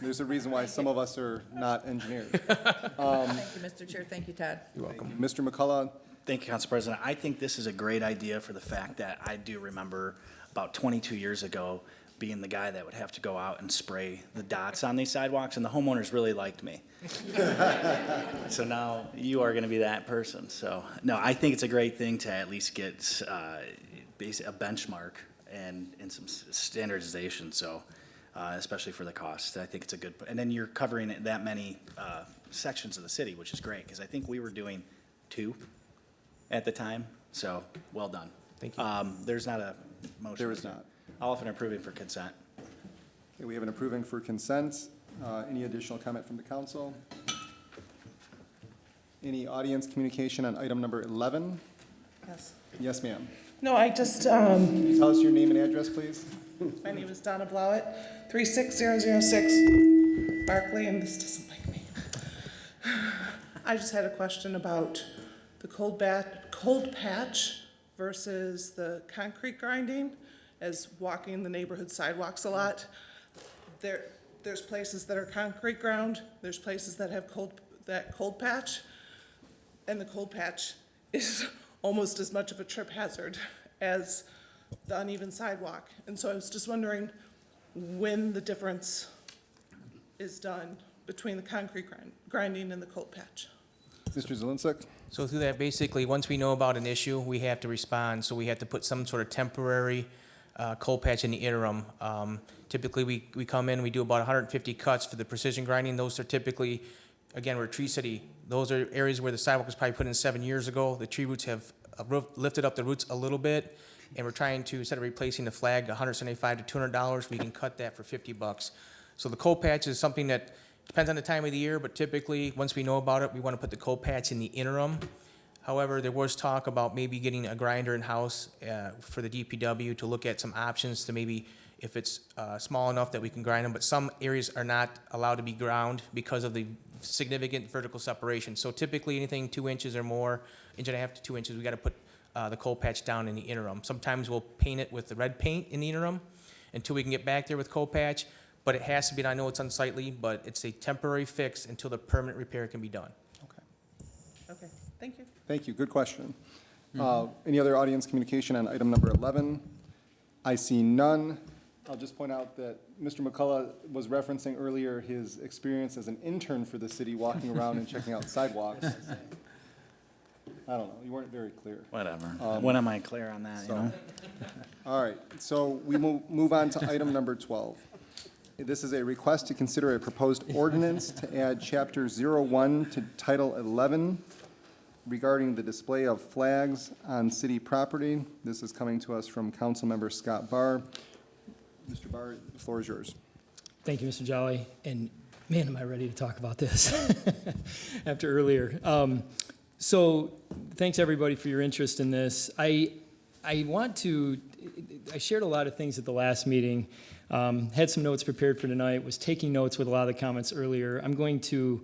There's a reason why some of us are not engineers. Thank you, Mr. Chair. Thank you, Todd. You're welcome. Mr. McCullough, Thank you, Council President. I think this is a great idea for the fact that I do remember about 22 years ago being the guy that would have to go out and spray the dots on these sidewalks, and the homeowners really liked me. So now you are going to be that person. So, no, I think it's a great thing to at least get a benchmark and some standardization, so especially for the cost. I think it's a good, and then you're covering that many sections of the city, which is great, because I think we were doing 2 at the time, so well done. Thank you. There's not a motion. there is not. I'll offer an approving for consent. Okay, we have an approving for consent. Any additional comment from the council? Any audience communication on item number 11? Yes. Yes, ma'am. No, I just, Can you tell us your name and address, please? my name is Donna Blowett, 36006 Barclay, and this doesn't like me. I just had a question about the cold patch versus the concrete grinding, as walking the neighborhood sidewalks a lot. There's places that are concrete ground, there's places that have that cold patch, and the cold patch is almost as much of a trip hazard as the uneven sidewalk. And so I was just wondering when the difference is done between the concrete grinding and the cold patch. Mr. Zielinski? So through that, basically, once we know about an issue, we have to respond, so we have to put some sort of temporary cold patch in the interim. Typically, we come in, we do about 150 cuts for the precision grinding. Those are typically, again, we're a tree city. Those are areas where the sidewalk was probably put in 7 years ago. The tree roots have lifted up the roots a little bit, and we're trying to, instead of replacing the flag, $175 to $200, we can cut that for $50. So the cold patch is something that depends on the time of the year, but typically, once we know about it, we want to put the cold patch in the interim. However, there was talk about maybe getting a grinder in-house for the DPW to look at some options to maybe, if it's small enough that we can grind them, but some areas are not allowed to be ground because of the significant vertical separation. So typically, anything 2 inches or more, 1.5 inches to 2 inches, we got to put the cold patch down in the interim. Sometimes we'll paint it with the red paint in the interim until we can get back there with cold patch, but it has to be, and I know it's unsightly, but it's a temporary fix until the permanent repair can be done. Okay, thank you. Thank you. Good question. Any other audience communication on item number 11? I see none. I'll just point out that Mr. McCullough was referencing earlier his experience as an intern for the city, walking around and checking out sidewalks. I don't know, you weren't very clear. Whatever. When am I clear on that, you so- know? All right, so we move on to item number 12. This is a request to consider a proposed ordinance to add Chapter 01 to Title 11 regarding the display of flags on city property. This is coming to us from Councilmember Scott Barr. Mr. Barr, the floor is yours. Thank you, Mr. Jolly. And man, am I ready to talk about this after earlier. So thanks everybody for your interest in this. I shared a lot of things at the last meeting, had some notes prepared for tonight, was taking notes with a lot of the comments earlier. I'm going to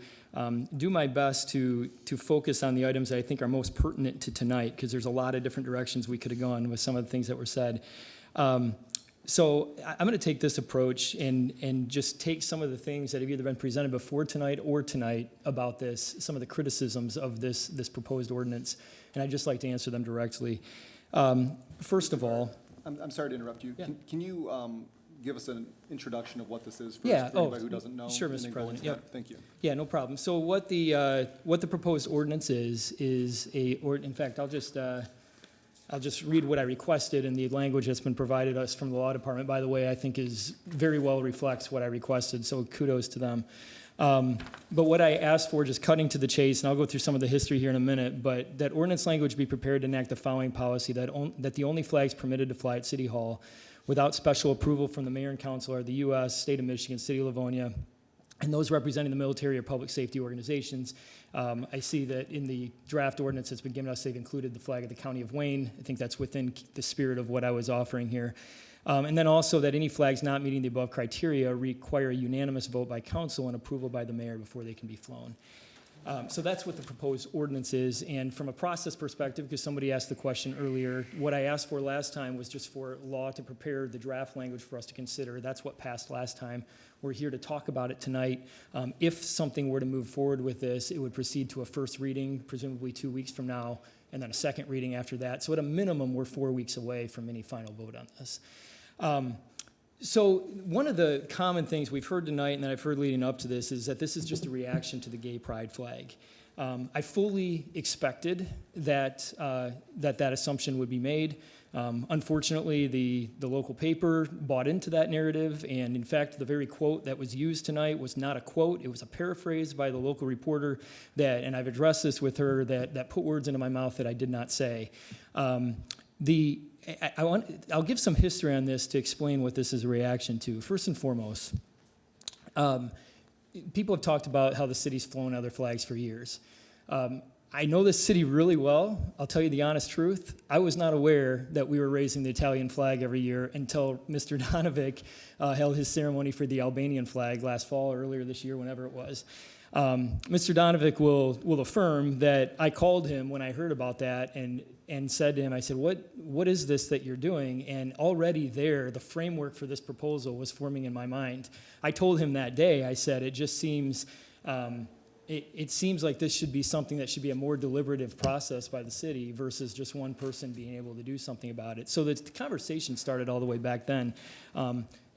do my best to focus on the items that I think are most pertinent to tonight, because there's a lot of different directions we could have gone with some of the things that were said. So I'm going to take this approach and just take some of the things that have either been presented before tonight or tonight about this, some of the criticisms of this proposed ordinance, and I'd just like to answer them directly. First of all, I'm sorry to interrupt you. Yeah. Can you give us an introduction of what this is first, Yeah, for anybody who doesn't know? sure, and Mr. then go President, into yep. that? Thank you. Yeah, no problem. So what the proposed ordinance is in fact, I'll just read what I requested, and the language that's been provided us from the law department, by the way, I think is very well reflects what I requested, so kudos to them. But what I asked for, just cutting to the chase, and I'll go through some of the history here in a minute, but that ordinance language be prepared to enact the following policy, that the only flags permitted to fly at City Hall without special approval from the mayor and council are the U.S., State of Michigan, City of Livonia, and those representing the military or public safety organizations. I see that in the draft ordinance that's been given us, they've included the flag of the County of Wayne. I think that's within the spirit of what I was offering here. And then also that any flags not meeting the above criteria require a unanimous vote by council and approval by the mayor before they can be flown. So that's what the proposed ordinance is. And from a process perspective, because somebody asked the question earlier, what I asked for last time was just for law to prepare the draft language for us to consider. That's what passed last time. We're here to talk about it tonight. If something were to move forward with this, it would proceed to a first reading, presumably 2 weeks from now, and then a second reading after that. So at a minimum, we're 4 weeks away from any final vote on this. So one of the common things we've heard tonight and that I've heard leading up to this is that this is just a reaction to the gay pride flag. I fully expected that that assumption would be made. Unfortunately, the local paper bought into that narrative, and in fact, the very quote that was used tonight was not a quote. It was a paraphrase by the local reporter that, and I've addressed this with her, that put words into my mouth that I did not say. I'll give some history on this to explain what this is a reaction to. First and foremost, people have talked about how the city's flown other flags for years. I know this city really well. I'll tell you the honest truth. I was not aware that we were raising the Italian flag every year until Mr. Donovic held his ceremony for the Albanian flag last fall or earlier this year, whenever it was. Mr. Donovic will affirm that I called him when I heard about that and said to him, I said, what is this that you're doing? And already there, the framework for this proposal was forming in my mind. I told him that day, I said, it just seems, it seems like this should be something that should be a more deliberative process by the city versus just one person being able to do something about it. So the conversation started all the way back then.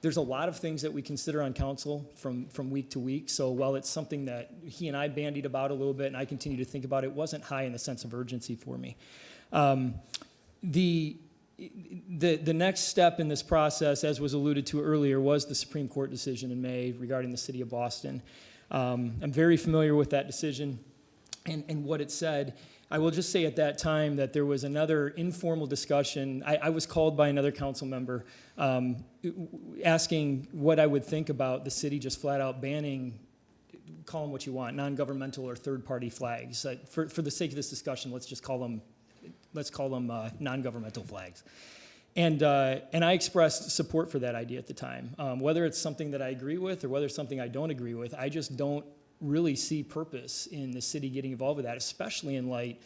There's a lot of things that we consider on council from week to week. So while it's something that he and I bandied about a little bit and I continue to think about, it wasn't high in the sense of urgency for me. The next step in this process, as was alluded to earlier, was the Supreme Court decision in May regarding the city of Boston. I'm very familiar with that decision and what it said. I will just say at that time that there was another informal discussion. I was called by another council member asking what I would think about the city just flat out banning, call them what you want, non-governmental or third-party flags. For the sake of this discussion, let's call them non-governmental flags. And I expressed support for that idea at the time. Whether it's something that I agree with or whether it's something I don't agree with, I just don't really see purpose in the city getting involved with that, especially in light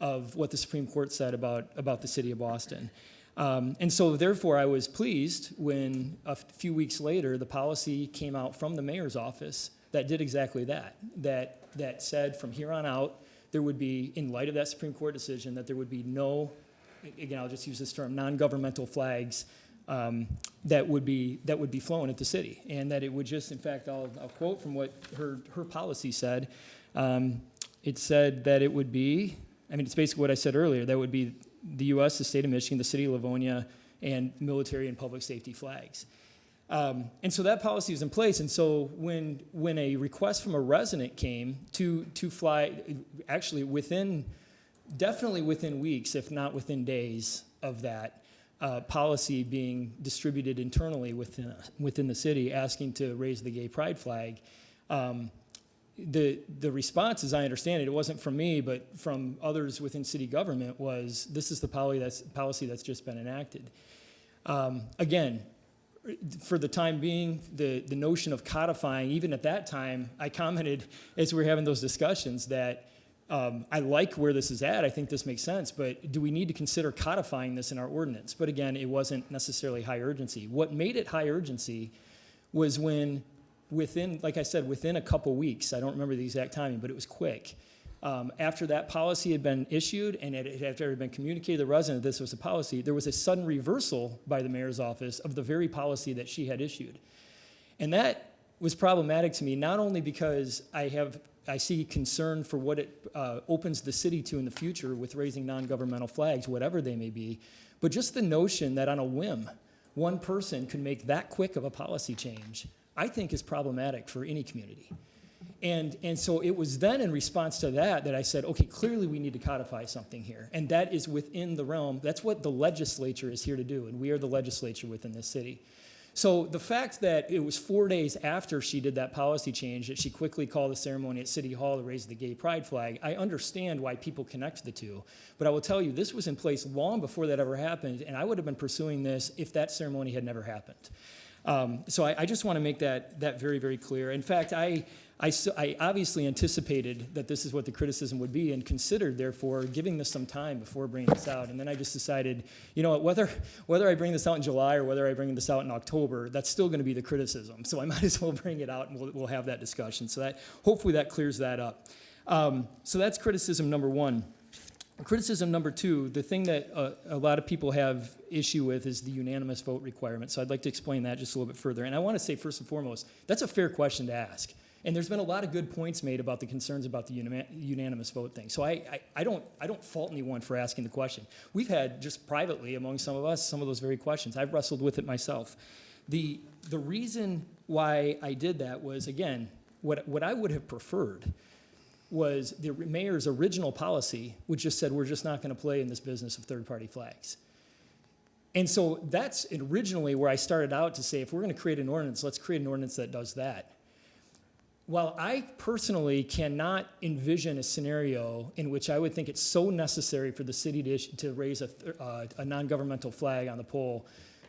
of what the Supreme Court said about the city of Boston. And so therefore I was pleased when a few weeks later the policy came out from the mayor's office that did exactly that said from here on out there would be, in light of that Supreme Court decision, that there would be no, again I'll just use this term, non-governmental flags that would be flown at the city, and that it would just, in fact, I'll quote from what her policy said. It said that it would be, I mean, it's basically what I said earlier, that would be the U.S., the state of Michigan, the city of Livonia, and military and public safety flags. And so that policy was in place, and so when a request from a resident came to fly, actually definitely within weeks, if not within days of that, policy being distributed internally within the city, asking to raise the gay pride flag. The response, as I understand it, it wasn't from me, but from others within city government, was this is the policy that's just been enacted. Again, for the time being, the notion of codifying, even at that time, I commented as we were having those discussions that I like where this is at. I think this makes sense, but do we need to consider codifying this in our ordinance? But again, it wasn't necessarily high urgency. What made it high urgency was when within, like I said, within a couple weeks, I don't remember the exact timing, but it was quick. After that policy had been issued and after it had been communicated to the resident this was a policy, there was a sudden reversal by the mayor's office of the very policy that she had issued. And that was problematic to me, not only because I see concern for what it opens the city to in the future with raising non-governmental flags, whatever they may be, but just the notion that on a whim, one person could make that quick of a policy change, I think is problematic for any community. And so it was then in response to that I said, okay, clearly we need to codify something here. And that is within the realm, that's what the legislature is here to do, and we are the legislature within this city. So the fact that it was 4 days after she did that policy change that she quickly called a ceremony at City Hall to raise the gay pride flag, I understand why people connect the two. But I will tell you, this was in place long before that ever happened, and I would have been pursuing this if that ceremony had never happened. So I just want to make that very, very clear. In fact, I obviously anticipated that this is what the criticism would be and considered, therefore, giving this some time before bringing this out. And then I just decided, you know what, whether I bring this out in July or whether I bring this out in October, that's still going to be the criticism. So I might as well bring it out and we'll have that discussion. So that hopefully that clears that up. So that's criticism number one. Criticism number two, the thing that a lot of people have issue with is the unanimous vote requirement. So I'd like to explain that just a little bit further. And I want to say, first and foremost, that's a fair question to ask. And there's been a lot of good points made about the concerns about the unanimous vote thing. So I don't fault anyone for asking the question. We've had, just privately among some of us, some of those very questions. I've wrestled with it myself. The reason why I did that was, again, what I would have preferred was the mayor's original policy, which just said we're just not going to play in this business of third-party flags. And so that's originally where I started out to say, if we're going to create an ordinance, let's create an ordinance that does that. While I personally cannot envision a scenario in which I would think it's so necessary for the city to raise a non-governmental flag on the pole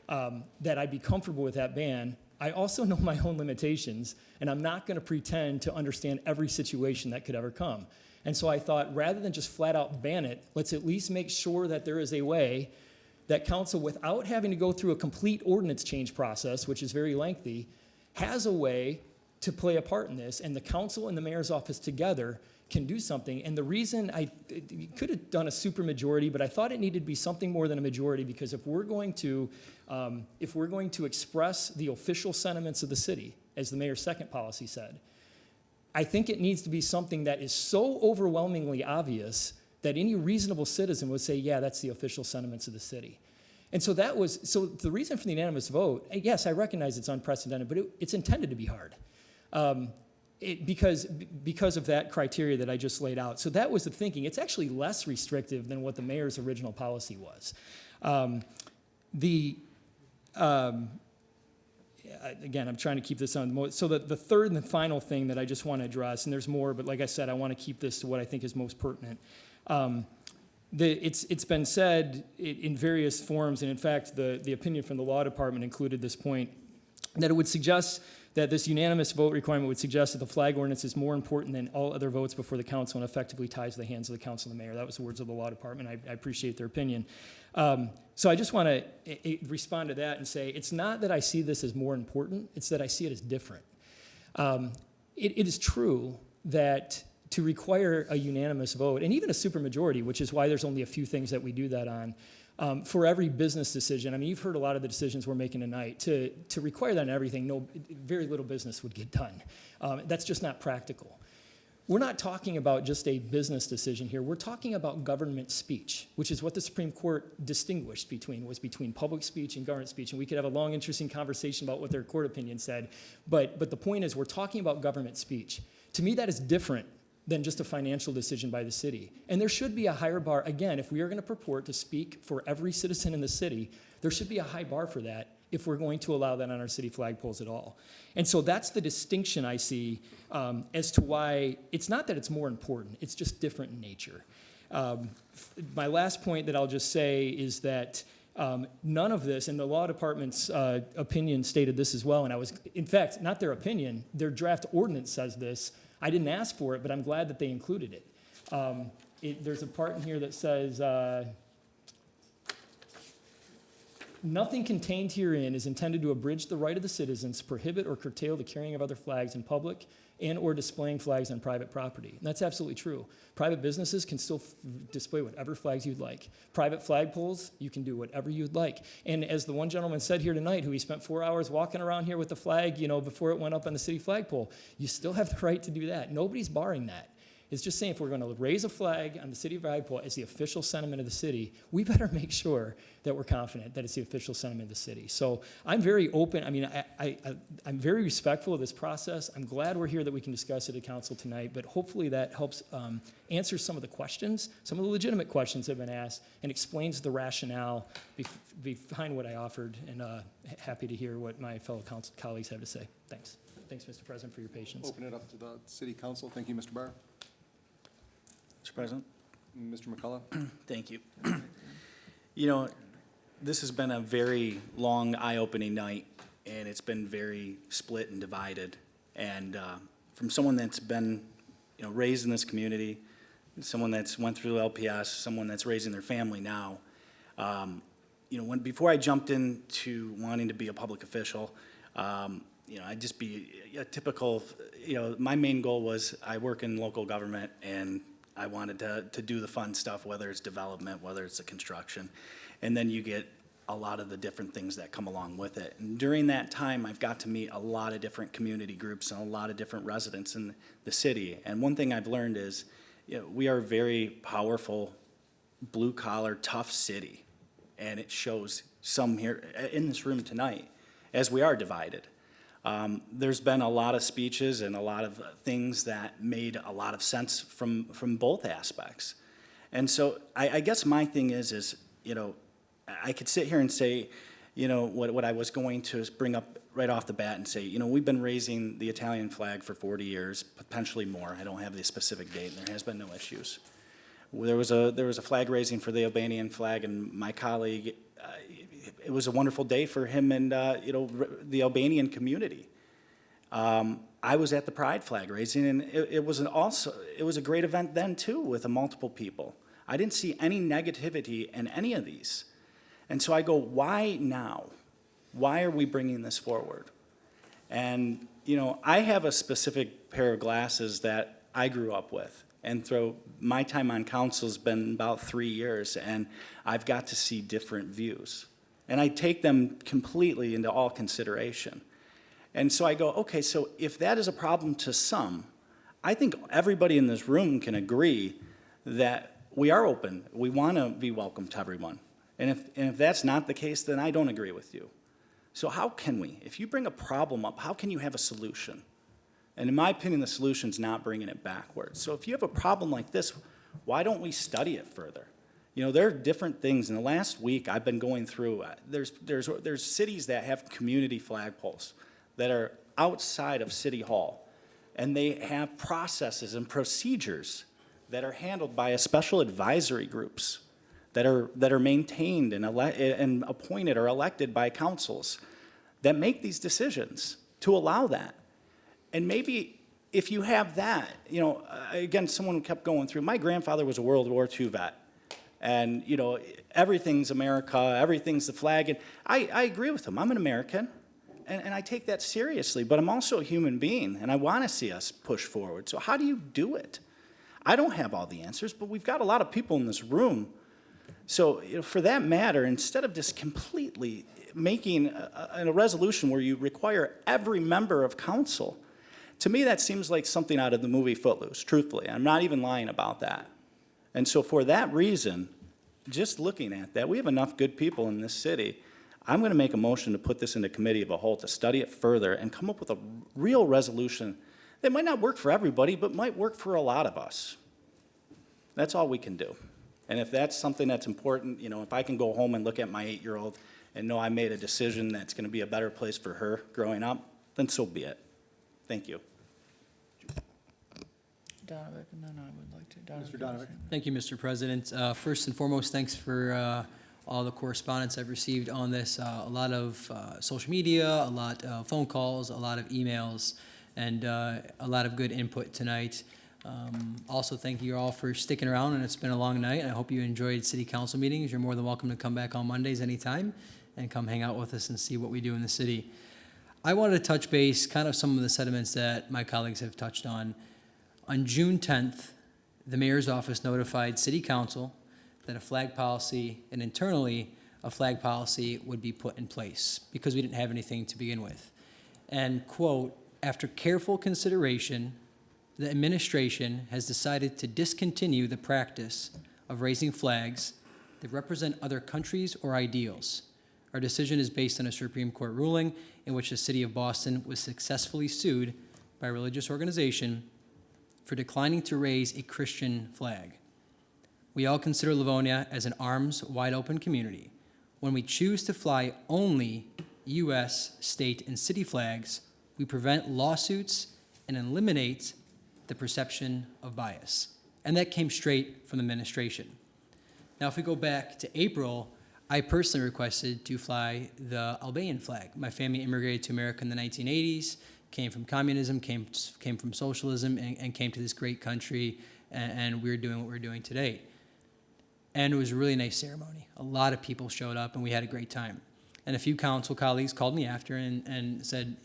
that I'd be comfortable with that ban, I also know my own limitations, and I'm not going to pretend to understand every situation that could ever come. And so I thought, rather than just flat out ban it, let's at least make sure that there is a way that council, without having to go through a complete ordinance change process, which is very lengthy, has a way to play a part in this, and the council and the mayor's office together can do something. And the reason you could have done a supermajority, but I thought it needed to be something more than a majority, because if we're going to express the official sentiments of the city, as the mayor's second policy said, I think it needs to be something that is so overwhelmingly obvious that any reasonable citizen would say, yeah, that's the official sentiments of the city. And so so the reason for the unanimous vote, yes, I recognize it's unprecedented, but it's intended to be hard. Because of that criteria that I just laid out. So that was the thinking. It's actually less restrictive than what the mayor's original policy was. Again, I'm trying to keep this on. So the third and the final thing that I just want to address, and there's more, but like I said, I want to keep this to what I think is most pertinent. It's been said in various forms, and in fact, the opinion from the law department included this point, that it would suggest that this unanimous vote requirement would suggest that the flag ordinance is more important than all other votes before the council and effectively ties the hands of the council and the mayor. That was the words of the law department. I appreciate their opinion. So I just want to respond to that and say, it's not that I see this as more important, it's that I see it as different. It is true that to require a unanimous vote, and even a supermajority, which is why there's only a few things that we do that on, for every business decision, I mean, you've heard a lot of the decisions we're making tonight. To require that in everything, very little business would get done. That's just not practical. We're not talking about just a business decision here. We're talking about government speech, which is what the Supreme Court distinguished between public speech and government speech. And we could have a long, interesting conversation about what their court opinion said. But the point is, we're talking about government speech. To me, that is different than just a financial decision by the city. And there should be a higher bar. Again, if we are going to purport to speak for every citizen in the city, there should be a high bar for that if we're going to allow that on our city flagpoles at all. And so that's the distinction I see as to why it's not that it's more important, it's just different in nature. My last point that I'll just say is that none of this, and the law department's opinion stated this as well, and in fact, not their opinion, their draft ordinance says this. I didn't ask for it, but I'm glad that they included it. There's a part in here that says, nothing contained herein is intended to abridge the right of the citizens to prohibit or curtail the carrying of other flags in public and or displaying flags on private property. And that's absolutely true. Private businesses can still display whatever flags you'd like. Private flagpoles, you can do whatever you'd like. And as the one gentleman said here tonight, who he spent 4 hours walking around here with the flag, before it went up on the city flagpole, you still have the right to do that. Nobody's barring that. It's just saying if we're going to raise a flag on the city flagpole as the official sentiment of the city, we better make sure that we're confident that it's the official sentiment of the city. So I'm very open. I mean, I'm very respectful of this process. I'm glad we're here that we can discuss it at council tonight, but hopefully that helps answer some of the questions, some of the legitimate questions that have been asked, and explains the rationale behind what I offered, and happy to hear what my fellow colleagues have to say. Thanks. Thanks, Mr. President, for your patience. Open it up to the city council. Thank you, Mr. Barr. Mr. President? Mr. McCullough? Thank you. This has been a very long, eye-opening night, and it's been very split and divided. And from someone that's been, raised in this community, someone that's went through LPS, someone that's raising their family now, before I jumped into wanting to be a public official, I'd just be a typical, my main goal was I work in local government, and I wanted to do the fun stuff, whether it's development, whether it's the construction. And then you get a lot of the different things that come along with it. And during that time, I've got to meet a lot of different community groups and a lot of different residents in the city. And one thing I've learned is, we are a very powerful, blue-collar, tough city. And it shows some here in this room tonight, as we are divided. There's been a lot of speeches and a lot of things that made a lot of sense from both aspects. And so I guess my thing is I could sit here and say, what I was going to bring up right off the bat and say, we've been raising the Italian flag for 40 years, potentially more. I don't have the specific date, and there has been no issues. There was a flag raising for the Albanian flag, and my colleague, it was a wonderful day for him and the Albanian community. I was at the Pride flag raising, and it was a great event then too, with multiple people. I didn't see any negativity in any of these, and so I go, why now? Why are we bringing this forward? And I have a specific pair of glasses that I grew up with. And through my time on council has been about 3 years, and I've got to see different views. And I take them completely into all consideration. And so I go, okay, so if that is a problem to some, I think everybody in this room can agree that we are open. We want to be welcome to everyone. And if that's not the case, then I don't agree with you. So how can we? If you bring a problem up, how can you have a solution? And in my opinion, the solution's not bringing it backwards. So if you have a problem like this, why don't we study it further? There are different things. In the last week, I've been going through, there's cities that have community flagpoles that are outside of City Hall. And they have processes and procedures that are handled by special advisory groups that are maintained and appointed or elected by councils that make these decisions to allow that. And maybe if you have that, again, someone kept going through, my grandfather was a World War II vet. And, everything's America, everything's the flag. And I agree with him. I'm an American, and I take that seriously. But I'm also a human being, and I want to see us push forward. So how do you do it? I don't have all the answers, but we've got a lot of people in this room So, for that matter, instead of just completely making a resolution where you require every member of council, to me, that seems like something out of the movie Footloose, truthfully. I'm not even lying about that. And so for that reason, just looking at that, we have enough good people in this city. I'm going to make a motion to put this into committee of a whole to study it further and come up with a real resolution that might not work for everybody, but might work for a lot of us. That's all we can do. And if that's something that's important, if I can go home and look at my 8-year-old and know I made a decision that's going to be a better place for her growing up, then so be it. Thank you. Donovan, and then I would like to. Mr. Donovan. Thank you, Mr. President. First and foremost, thanks for all the correspondence I've received on this. A lot of social media, a lot of phone calls, a lot of emails, and a lot of good input tonight. Also, thank you all for sticking around, and it's been a long night. I hope you enjoyed city council meetings. You're more than welcome to come back on Mondays anytime and come hang out with us and see what we do in the city. I wanted to touch base, kind of some of the sentiments that my colleagues have touched on. On June 10th, the mayor's office notified city council that a flag policy and internally a flag policy would be put in place because we didn't have anything to begin with. And quote, after careful consideration, the administration has decided to discontinue the practice of raising flags that represent other countries or ideals. Our decision is based on a Supreme Court ruling in which the city of Boston was successfully sued by a religious organization for declining to raise a Christian flag. We all consider Livonia as an arms wide open community. When we choose to fly only U.S., state, and city flags, we prevent lawsuits and eliminate the perception of bias. And that came straight from the administration. Now, if we go back to April, I personally requested to fly the Albanian flag. My family immigrated to America in the 1980s, came from communism, came from socialism, and came to this great country, and we're doing what we're doing today. And it was a really nice ceremony. A lot of people showed up, and we had a great time. And a few council colleagues called me after and said,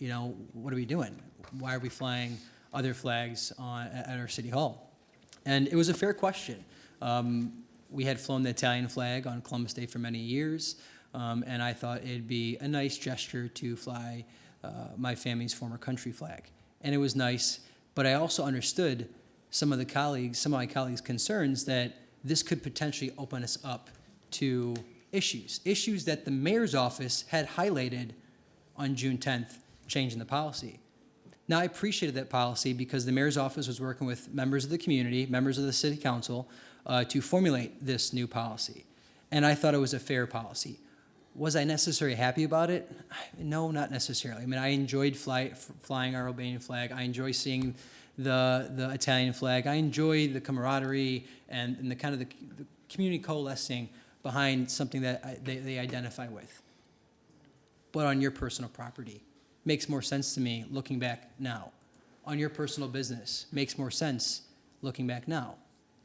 what are we doing? Why are we flying other flags at our city hall? And it was a fair question. We had flown the Italian flag on Columbus Day for many years, and I thought it'd be a nice gesture to fly my family's former country flag. And it was nice, but I also understood some of my colleagues' concerns that this could potentially open us up to issues that the mayor's office had highlighted on June 10th, changing the policy. Now, I appreciated that policy because the mayor's office was working with members of the community, members of the city council, to formulate this new policy. And I thought it was a fair policy. Was I necessarily happy about it? No, not necessarily. I mean, I enjoyed flying our Albanian flag. I enjoy seeing the Italian flag. I enjoy the camaraderie and the kind of the community coalescing behind something that they identify with. But on your personal property, makes more sense to me looking back now. On your personal business, makes more sense looking back now.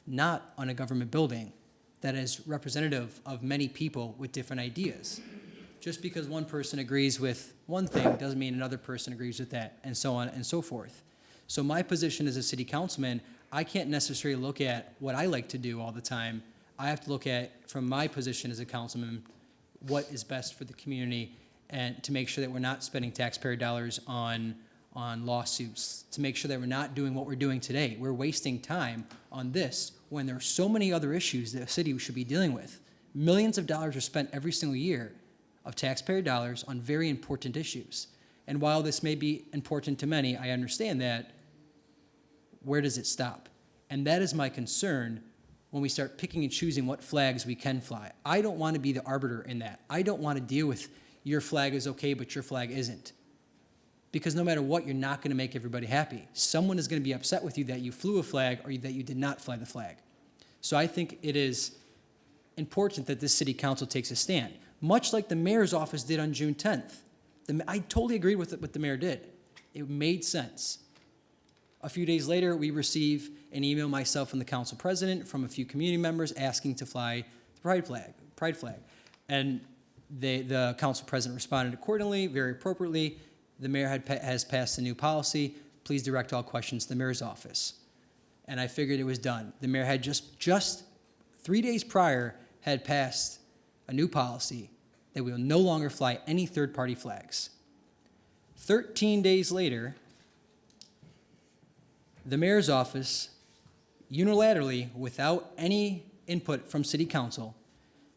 Not on a government building that is representative of many people with different ideas. Just because one person agrees with one thing doesn't mean another person agrees with that, and so on and so forth. So my position as a city councilman, I can't necessarily look at what I like to do all the time. I have to look at, from my position as a councilman, what is best for the community and to make sure that we're not spending taxpayer dollars on lawsuits, to make sure that we're not doing what we're doing today. We're wasting time on this when there are so many other issues that a city should be dealing with. Millions of dollars are spent every single year of taxpayer dollars on very important issues. And while this may be important to many, I understand that. Where does it stop? And that is my concern when we start picking and choosing what flags we can fly. I don't want to be the arbiter in that. I don't want to deal with your flag is okay, but your flag isn't. Because no matter what, you're not going to make everybody happy. Someone is going to be upset with you that you flew a flag or that you did not fly the flag. So I think it is important that this city council takes a stand, much like the mayor's office did on June 10th. I totally agree with what the mayor did. It made sense. A few days later, we receive an email, myself and the council president, from a few community members asking to fly the pride flag. And the council president responded accordingly, very appropriately. The mayor has passed a new policy. Please direct all questions to the mayor's office. And I figured it was done. The mayor had just 3 days prior had passed a new policy that we will no longer fly any third-party flags. 13 days later, the mayor's office unilaterally, without any input from city council,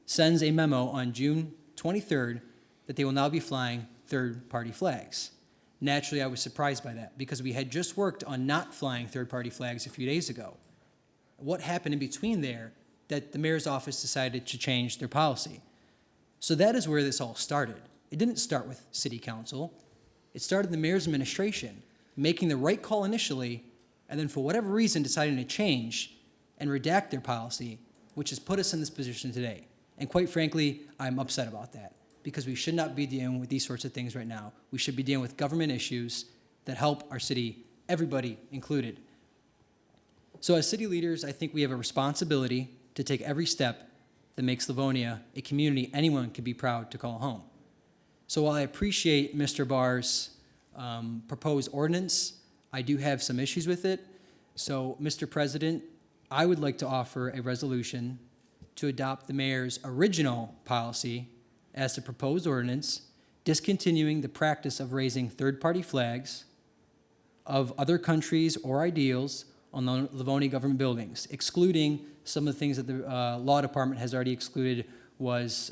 sends a memo on June 23rd that they will now be flying third-party flags. Naturally, I was surprised by that because we had just worked on not flying third-party flags a few days ago. What happened in between there that the mayor's office decided to change their policy? So that is where this all started. It didn't start with city council. It started the mayor's administration making the right call initially, and then for whatever reason deciding to change and redact their policy, which has put us in this position today. And quite frankly, I'm upset about that because we should not be dealing with these sorts of things right now. We should be dealing with government issues that help our city, everybody included. So as city leaders, I think we have a responsibility to take every step that makes Livonia a community anyone can be proud to call home. So while I appreciate Mr. Barr's proposed ordinance, I do have some issues with it. So, Mr. President, I would like to offer a resolution to adopt the mayor's original policy as the proposed ordinance, discontinuing the practice of raising third-party flags of other countries or ideals on the Livonia government buildings, excluding some of the things that the law department has already excluded was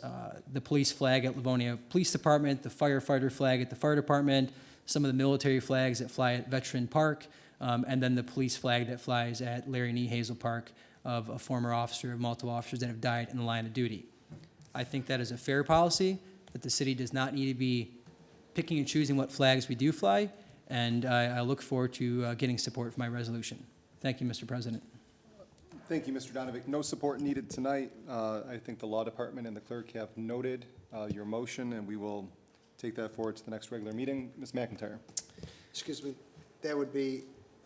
the police flag at Livonia Police Department, the firefighter flag at the fire department, some of the military flags that fly at Veteran Park, and then the police flag that flies at Larry Nee Hazel Park of a former officer, of multiple officers that have died in the line of duty. I think that is a fair policy, that the city does not need to be picking and choosing what flags we do fly, and I look forward to getting support for my resolution. Thank you, Mr. President. Thank you, Mr. Donovic. No support needed tonight. I think the law department and the clerk have noted your motion, and we will take that forward to the next regular meeting. Ms. McIntyre. Excuse me, that would be,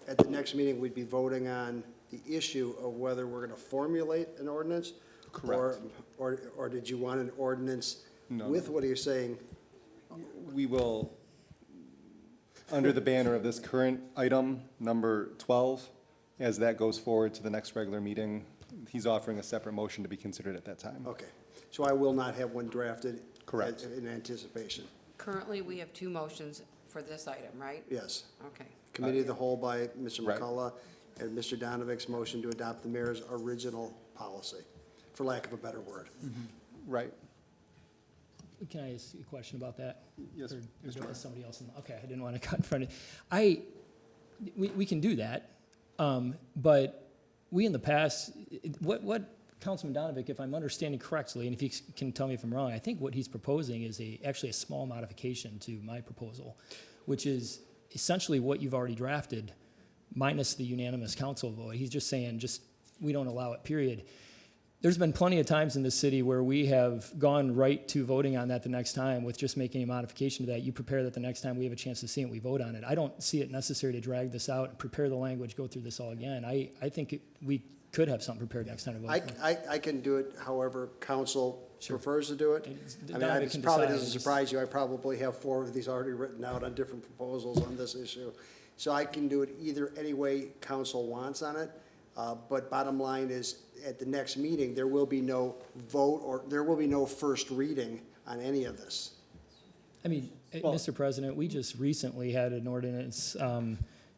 at the next meeting, we'd be voting on the issue of whether we're going to formulate an ordinance? Correct. Or did you want an ordinance No, with what you're saying? We will, under the banner of this current item, number 12, as that goes forward to the next regular meeting, he's offering a separate motion to be considered at that time. Okay, so I will not have one drafted? Correct. In anticipation? Currently, we have two motions for this item, right? Yes. Okay. Committee of the whole by Mr. Right. McCullough, and Mr. Donovic's motion to adopt the mayor's original policy, for lack of a better word. Right. Can I ask you a question about that? Yes, Or Mr. is Mayor. somebody else? Okay, I didn't want to cut in front of, we can do that, but we in the past, what Councilman Donovic, if I'm understanding correctly, and if you can tell me if I'm wrong, I think what he's proposing is actually a small modification to my proposal, which is essentially what you've already drafted, minus the unanimous council vote. He's just saying, we don't allow it, period. There's been plenty of times in the city where we have gone right to voting on that the next time with just making a modification to that. You prepare that the next time we have a chance to see it, we vote on it. I don't see it necessary to drag this out and prepare the language, go through this all again. I think we could have something prepared next time to vote. I can do it however council Sure. prefers to do it. I mean, Donovic it can probably decide. doesn't surprise you, I probably have 4 of these already written out on different proposals on this issue. So I can do it either any way council wants on it, but bottom line is, at the next meeting, there will be no vote, or there will be no first reading on any of this. I mean, Well- Mr. President, we just recently had an ordinance,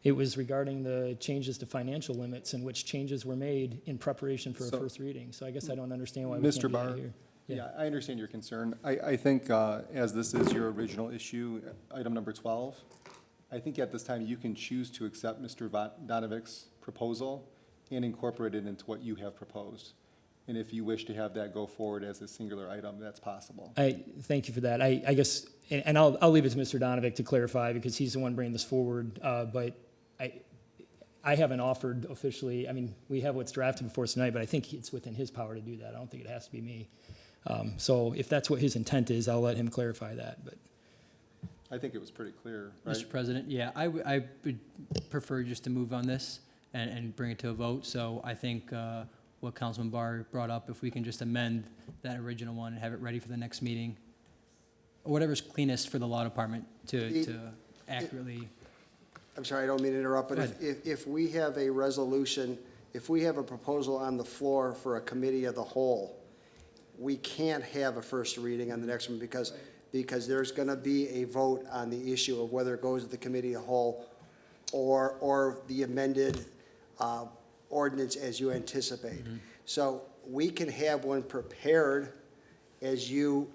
it was regarding the changes to financial limits in which changes were made in preparation for a So- first reading. So I guess I don't understand why we can't Mr. do that Barr, here. yeah, I understand your concern. I think as this is your original issue, item number 12, I think at this time you can choose to accept Mr. Donovic's proposal and incorporate it into what you have proposed. And if you wish to have that go forward as a singular item, that's possible. Thank you for that. I guess, and I'll leave it to Mr. Donovic to clarify because he's the one bringing this forward. But I haven't offered officially, I mean, we have what's drafted before us tonight, but I think it's within his power to do that. I don't think it has to be me. So if that's what his intent is, I'll let him clarify that, but. I think it was pretty clear, right? Mr. President, yeah, I would prefer just to move on this and bring it to a vote. So I think what Councilman Barr brought up, if we can just amend that original one and have it ready for the next meeting, or whatever's cleanest for the law department to accurately. I'm sorry, I don't mean to interrupt, but Go ahead. if we have a resolution, if we have a proposal on the floor for a committee of the whole, we can't have a first reading on the next one because there's going to be a vote on the issue of whether it goes to the committee of the whole or the amended ordinance as you anticipate. So we can have one prepared as you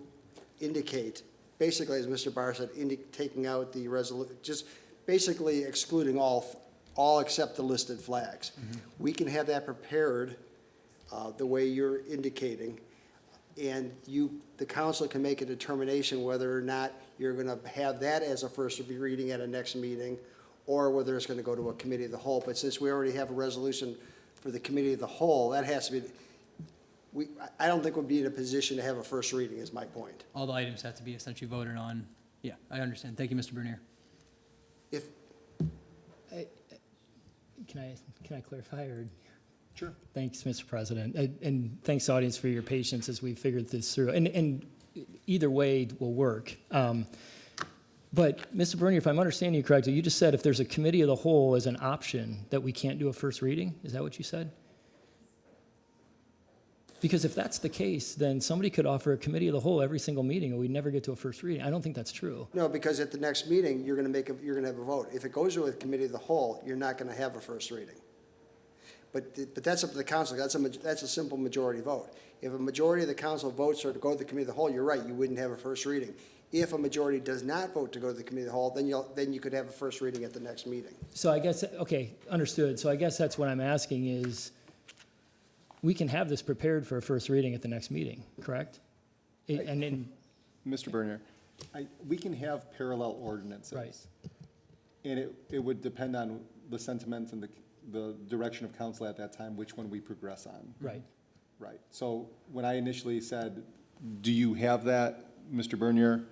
indicate, basically, as Mr. Barr said, taking out the resolution, just basically excluding all except the listed flags. We can have that prepared the way you're indicating, and the council can make a determination whether or not you're going to have that as a first reading at a next meeting, or whether it's going to go to a committee of the whole. But since we already have a resolution for the committee of the whole, that has to be, I don't think we'll be in a position to have a first reading, is my point. All the items have to be essentially voted on. Yeah, I understand. Thank you, Mr. Bernier. If, Can I clarify or? Sure. Thanks, Mr. President. And thanks, audience, for your patience as we figured this through. And either way will work. But, Mr. Bernier, if I'm understanding you correctly, you just said if there's a committee of the whole as an option that we can't do a first reading? Is that what you said? Because if that's the case, then somebody could offer a committee of the whole every single meeting and we'd never get to a first reading. I don't think that's true. no, because at the next meeting, you're going to have a vote. If it goes to a committee of the whole, you're not going to have a first reading. But that's up to the council. That's a simple majority vote. If a majority of the council votes to go to the committee of the whole, you're right, you wouldn't have a first reading. If a majority does not vote to go to the committee of the whole, then you could have a first reading at the next meeting. So I guess, okay, understood. So I guess that's what I'm asking is, we can have this prepared for a first reading at the next meeting, correct? And then, Mr. Bernier, we can have parallel ordinances. Right. And it would depend on the sentiment and the direction of council at that time, which one we progress on. right. Right. So when I initially said, do you have that, Mr. Bernier?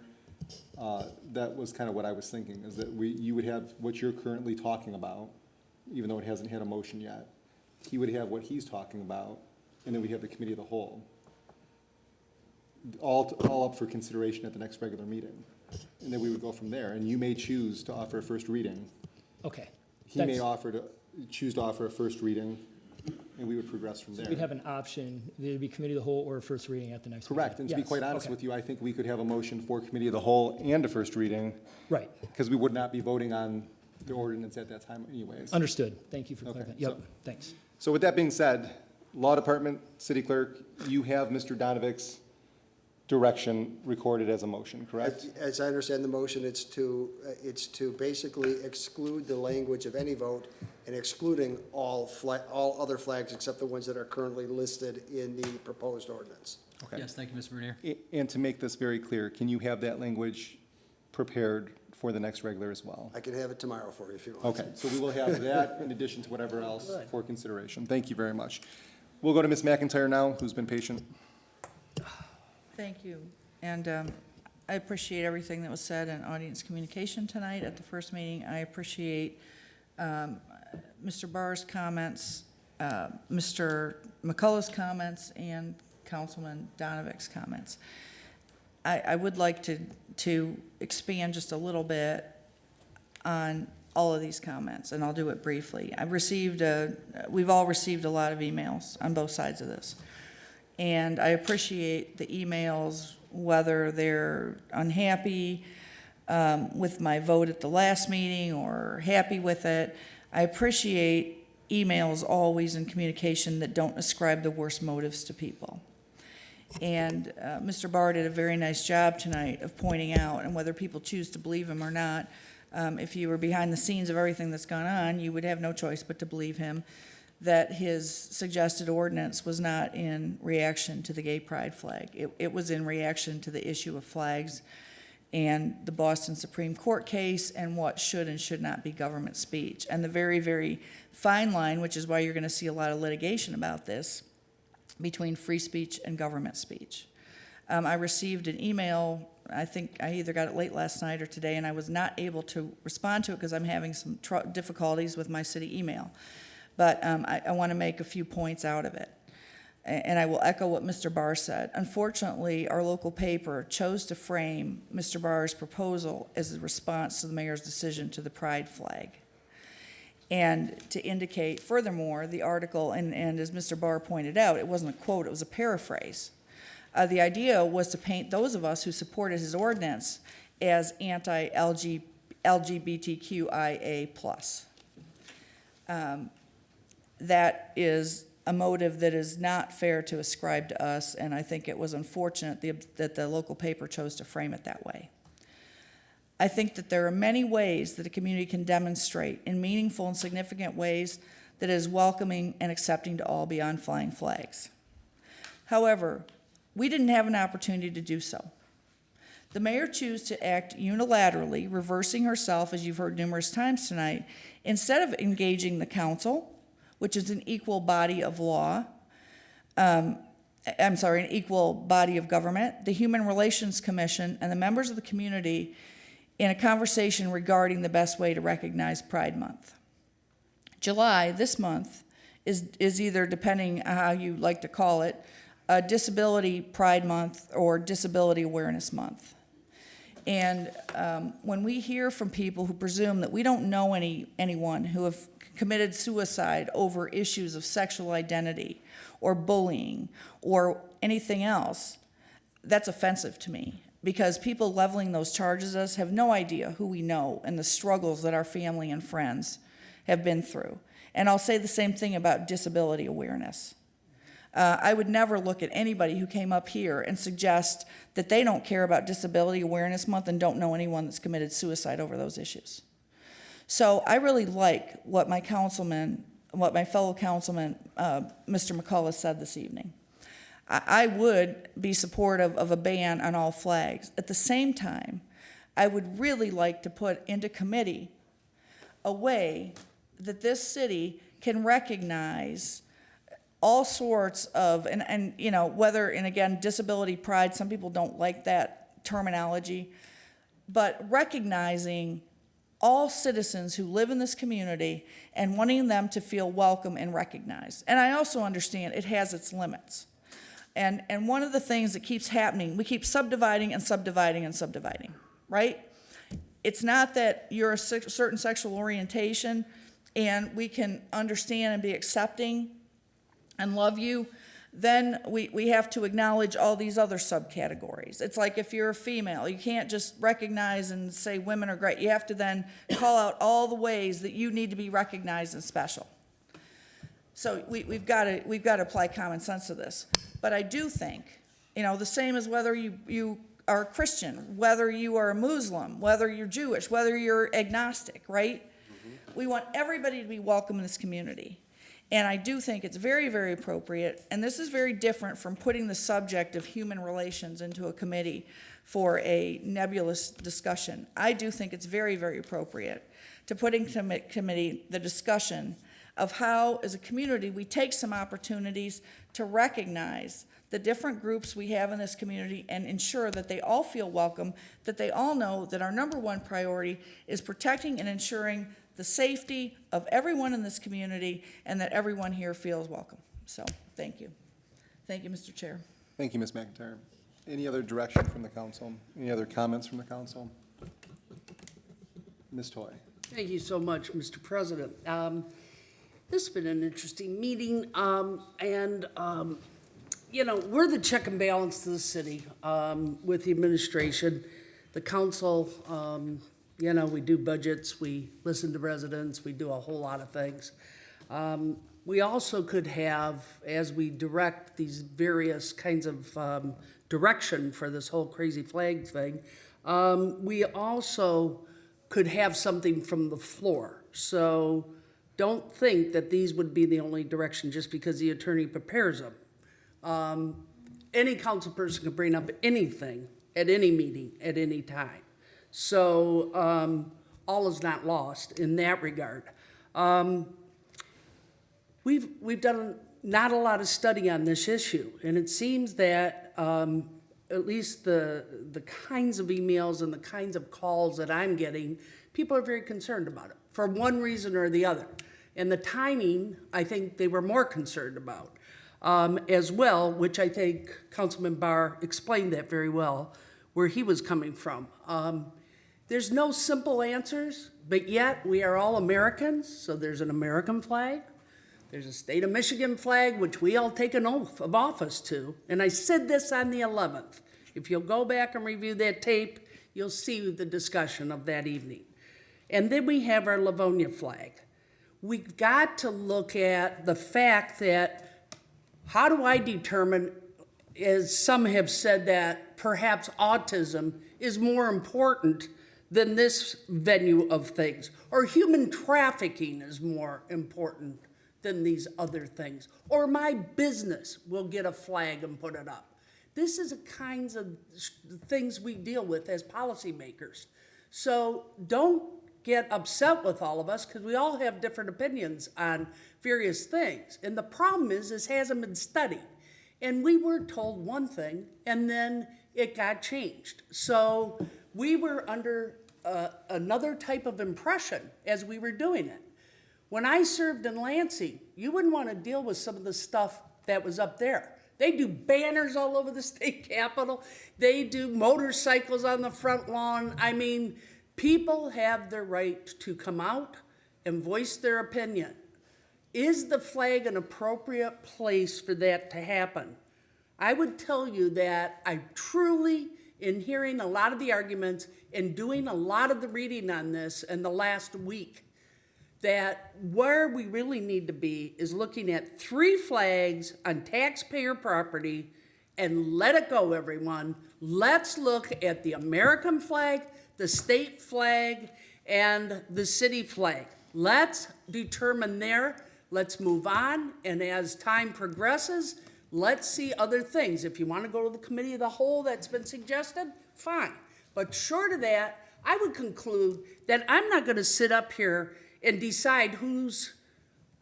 That was kind of what I was thinking, is that you would have what you're currently talking about, even though it hasn't had a motion yet. He would have what he's talking about, and then we have the committee of the whole. All up for consideration at the next regular meeting. And then we would go from there, and you may choose to offer a first reading. Okay. He may choose to offer a first reading, and we would progress from there. We'd have an option, there'd be committee of the whole or a first reading at the next meeting. Correct, and to be Yes, quite honest okay. with you, I think we could have a motion for committee of the whole and a first reading, Right, because we would not be voting on the ordinance at that time anyways. understood. Thank you for Okay, clarifying. Yep, so- thanks. So with that being said, Law Department, City Clerk, you have Mr. Donovick's direction recorded as a motion, correct? As I understand the motion, it's to basically exclude the language of any vote and excluding all other flags except the ones that are currently listed in the proposed ordinance. Okay. Yes, thank you, Mr. Bernier. And to make this very clear, can you have that language prepared for the next regular as well? I can have it tomorrow for you if you want. Okay, so we will have that in addition to whatever else for consideration. Thank you very much. We'll go to Ms. McIntyre now, who's been patient. Thank you. And I appreciate everything that was said in audience communication tonight at the first meeting. I appreciate Mr. Barr's comments, Mr. McCullough's comments, and Councilman Donovick's comments. I would like to expand just a little bit on all of these comments, and I'll do it briefly. We've all received a lot of emails on both sides of this. And I appreciate the emails, whether they're unhappy with my vote at the last meeting or happy with it. I appreciate emails always in communication that don't ascribe the worst motives to people. And Mr. Barr did a very nice job tonight of pointing out, and whether people choose to believe him or not, if you were behind the scenes of everything that's gone on, you would have no choice but to believe him, that his suggested ordinance was not in reaction to the gay pride flag. It was in reaction to the issue of flags and the Boston Supreme Court case and what should and should not be government speech. And the very, very fine line, which is why you're going to see a lot of litigation about this, between free speech and government speech. I received an email, I think I either got it late last night or today, and I was not able to respond to it because I'm having some difficulties with my city email. But I want to make a few points out of it. And I will echo what Mr. Barr said. Unfortunately, our local paper chose to frame Mr. Barr's proposal as a response to the mayor's decision to the pride flag. And to indicate, furthermore, the article, and as Mr. Barr pointed out, it wasn't a quote, it was a paraphrase. The idea was to paint those of us who supported his ordinance as anti-LGBTQIA+. That is a motive that is not fair to ascribe to us, and I think it was unfortunate that the local paper chose to frame it that way. I think that there are many ways that a community can demonstrate in meaningful and significant ways that it is welcoming and accepting to all beyond flying flags. However, we didn't have an opportunity to do so. The mayor chose to act unilaterally, reversing herself, as you've heard numerous times tonight, instead of engaging the council, which is an equal body of law, an equal body of government, the Human Relations Commission, and the members of the community in a conversation regarding the best way to recognize Pride Month. July, this month, is either, depending on how you like to call it, a Disability Pride Month or Disability Awareness Month. And when we hear from people who presume that we don't know anyone who have committed suicide over issues of sexual identity or bullying or anything else, that's offensive to me, because people leveling those charges at us have no idea who we know and the struggles that our family and friends have been through. And I'll say the same thing about disability awareness. I would never look at anybody who came up here and suggest that they don't care about Disability Awareness Month and don't know anyone that's committed suicide over those issues. So I really like what my fellow councilman, Mr. McCullough, said this evening. I would be supportive of a ban on all flags. At the same time, I would really like to put into committee a way that this city can recognize all sorts of, and you know, whether, and again, disability pride, some people don't like that terminology, but recognizing all citizens who live in this community and wanting them to feel welcome and recognized. And I also understand it has its limits. And one of the things that keeps happening, we keep subdividing and subdividing and subdividing, right? It's not that you're a certain sexual orientation and we can understand and be accepting and love you, then we have to acknowledge all these other subcategories. It's like if you're a female, you can't just recognize and say women are great. You have to then call out all the ways that you need to be recognized and special. So we've got to apply common sense to this. But I do think, you know, the same as whether you are a Christian, whether you are a Muslim, whether you're Jewish, whether you're agnostic, right? Mm-hmm. We want everybody to be welcome in this community. And I do think it's very, very appropriate, and this is very different from putting the subject of human relations into a committee for a nebulous discussion. I do think it's very, very appropriate to put in committee the discussion of how, as a community, we take some opportunities to recognize the different groups we have in this community and ensure that they all feel welcome, that they all know that our number one priority is protecting and ensuring the safety of everyone in this community and that everyone here feels welcome. So, thank you. Thank you, Mr. Chair. Thank you, Ms. McIntyre. Any other direction from the council? Any other comments from the council? Ms. Toy. Thank you so much, Mr. President. This has been an interesting meeting, you know, we're the check and balance to the city with the administration, the council. You know, we do budgets, we listen to residents, we do a whole lot of things. We also could have, as we direct these various kinds of direction for this whole crazy flag thing, we also could have something from the floor. So don't think that these would be the only direction just because the attorney prepares them. Any council person can bring up anything at any meeting at any time. So all is not lost in that regard. We've done not a lot of study on this issue, and it seems that at least the kinds of emails and the kinds of calls that I'm getting, people are very concerned about it for one reason or the other. And the timing, I think they were more concerned about as well, which I think Councilman Barr explained that very well, where he was coming from. There's no simple answers, but yet we are all Americans, so there's an American flag. There's a state of Michigan flag, which we all take an oath of office to, and I said this on the 11th. If you'll go back and review that tape, you'll see the discussion of that evening. And then we have our Livonia flag. We've got to look at the fact that how do I determine, as some have said, that perhaps autism is more important than this venue of things, or human trafficking is more important than these other things, or my business will get a flag and put it up. This is the kinds of things we deal with as policymakers. So don't get upset with all of us, because we all have different opinions on various things. And the problem is, this hasn't been studied. And we were told one thing, and then it got changed. So we were under another type of impression as we were doing it. When I served in Lansing, you wouldn't want to deal with some of the stuff that was up there. They do banners all over the state capitol. They do motorcycles on the front lawn. I mean, people have the right to come out and voice their opinion. Is the flag an appropriate place for that to happen? I would tell you that I truly, in hearing a lot of the arguments and doing a lot of the reading on this in the last week, that where we really need to be is looking at 3 flags on taxpayer property, and let it go, everyone. Let's look at the American flag, the state flag, and the city flag. Let's determine there. Let's move on, and as time progresses, let's see other things. If you want to go to the committee of the whole that's been suggested, fine. But short of that, I would conclude that I'm not going to sit up here and decide who's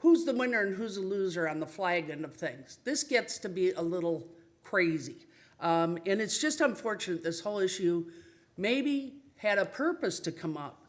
the winner and who's the loser on the flag end of things. This gets to be a little crazy. And it's just unfortunate this whole issue maybe had a purpose to come up,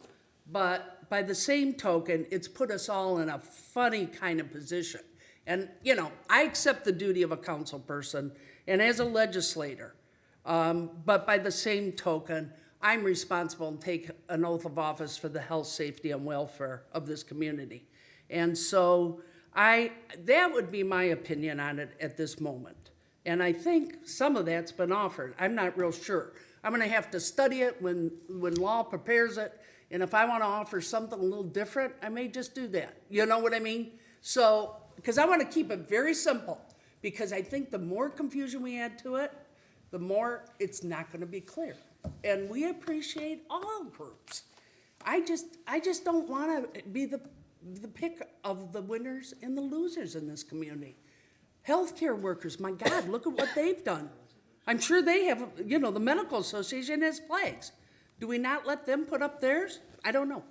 but by the same token, it's put us all in a funny kind of position. And, you know, I accept the duty of a council person and as a legislator, but by the same token, I'm responsible and take an oath of office for the health, safety, and welfare of this community. And so that would be my opinion on it at this moment. And I think some of that's been offered. I'm not real sure. I'm gonna have to study it when law prepares it. And if I wanna offer something a little different, I may just do that. You know what I mean? So, because I wanna keep it very simple, because I think the more confusion we add to it, the more it's not gonna be clear. And we appreciate all groups. I just don't want to be the pick of the winners and the losers in this community. Healthcare workers, my God, look at what they've done. I'm sure they have, you know, the medical association has flags. Do we not let them put up theirs? I don't know.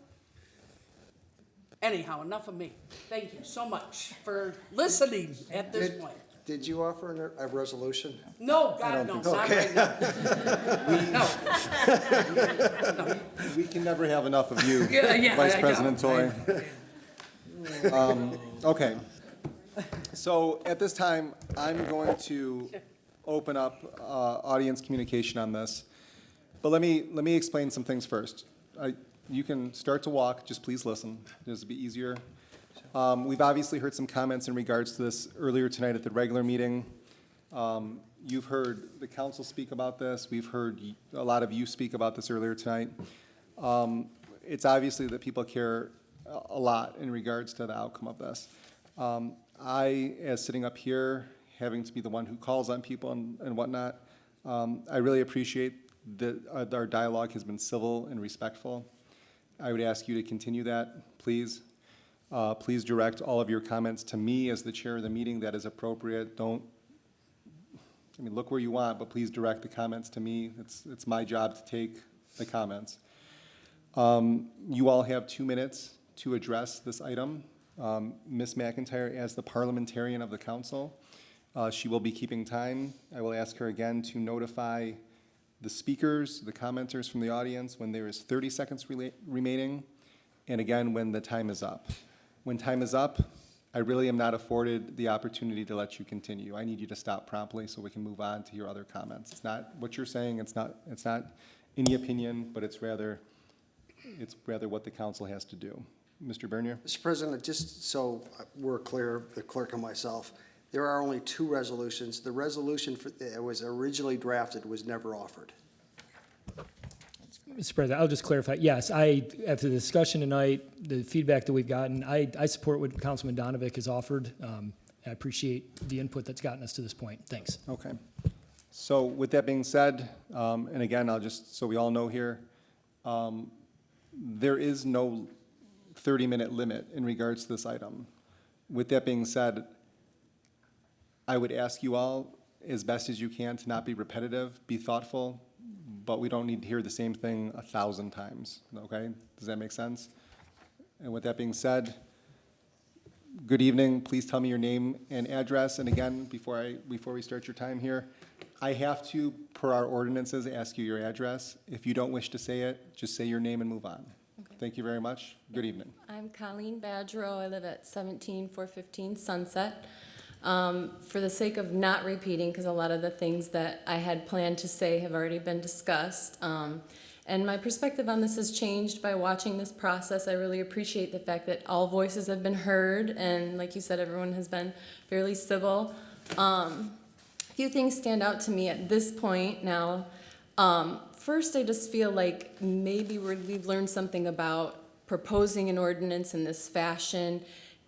Anyhow, enough of me. Thank you so much for listening at this point. Did you offer a resolution? No, God, no, not right now. No. We can never have enough of you, Yeah, Vice I President know. Toy. Okay. So at this time, I'm going to open up audience communication on this. But let me explain some things first. You can start to walk, just please listen. This will be easier. We've obviously heard some comments in regards to this earlier tonight at the regular meeting. You've heard the council speak about this. We've heard a lot of you speak about this earlier tonight. It's obviously that people care a lot in regards to the outcome of this. I, as sitting up here, having to be the one who calls on people and whatnot, I really appreciate that our dialogue has been civil and respectful. I would ask you to continue that, please. Please direct all of your comments to me as the chair of the meeting. That is appropriate. Look where you want, but please direct the comments to me. It's my job to take the comments. You all have 2 minutes to address this item. Ms. McIntyre, as the parliamentarian of the council, she will be keeping time. I will ask her again to notify the speakers, the commenters from the audience when there is 30 seconds remaining, and again when the time is up. When time is up, I really am not afforded the opportunity to let you continue. I need you to stop promptly so we can move on to your other comments. It's not what you're saying, it's not any opinion, but it's rather what the council has to do. Mr. Bernier? Mr. President, just so we're clear, the clerk and myself, there are only two resolutions. The resolution that was originally drafted was never offered. Mr. President, I'll just clarify. Yes, after the discussion tonight, the feedback that we've gotten, I support what Councilman Donovic has offered. I appreciate the input that's gotten us to this point. Thanks. Okay. So with that being said, and again, I'll just, so we all know here, there is no 30-minute limit in regards to this item. With that being said, I would ask you all, as best as you can, to not be repetitive, be thoughtful, but we don't need to hear the same thing 1,000 times, okay? Does that make sense? And with that being said, good evening. Please tell me your name and address. And again, before we start your time here, I have to, per our ordinances, ask you your address. If you don't wish to say it, just say your name and move on. Okay. Thank you very much. Good evening. I'm Colleen Badgerow. I live at 17415 Sunset. For the sake of not repeating, because a lot of the things that I had planned to say have already been discussed, and my perspective on this has changed by watching this process. I really appreciate the fact that all voices have been heard, and like you said, everyone has been fairly civil. A few things stand out to me at this point now. First, I just feel like maybe we've learned something about proposing an ordinance in this fashion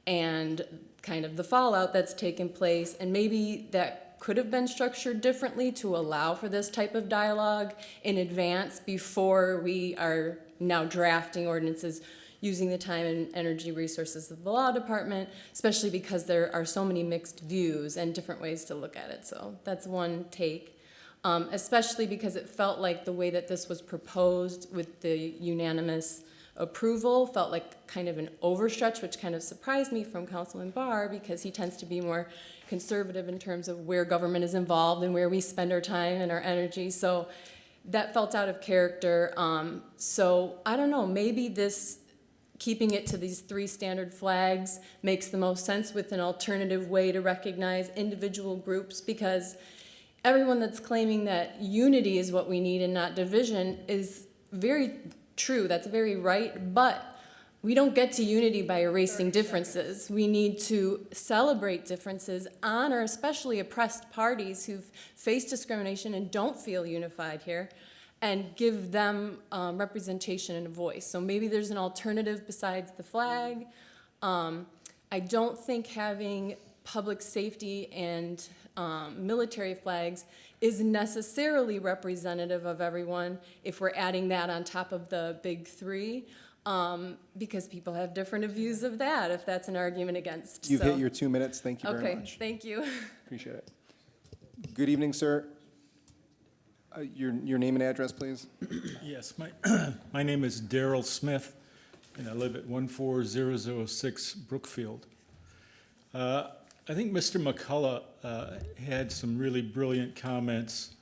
and kind of the fallout that's taken place, and maybe that could have been structured differently to allow for this type of dialogue in advance before we are now drafting ordinances using the time and energy resources of the law department, especially because there are so many mixed views and different ways to look at it. So that's one take, especially because it felt like the way that this was proposed with the unanimous approval felt like kind of an overstretch, which kind of surprised me from Councilman Barr, because he tends to be more conservative in terms of where government is involved and where we spend our time and our energy. So that felt out of character. So I don't know, maybe this, keeping it to these 3 standard flags makes the most sense with an alternative way to recognize individual groups, because everyone that's claiming that unity is what we need and not division is very true, that's very right, but we don't get to unity by erasing differences. We need to celebrate differences, honor especially oppressed parties who've faced discrimination and don't feel unified here, and give them representation and a voice. So maybe there's an alternative besides the flag. I don't think having public safety and military flags is necessarily representative of everyone if we're adding that on top of the big 3, because people have different views of that, if that's an argument against. You've hit your 2 minutes. Thank you very much. Okay, thank you. Appreciate it. Good evening, sir. Your name and address, please. Yes, my name is Daryl Smith, and I live at 14006 Brookfield. I think Mr. McCullough had some really brilliant comments,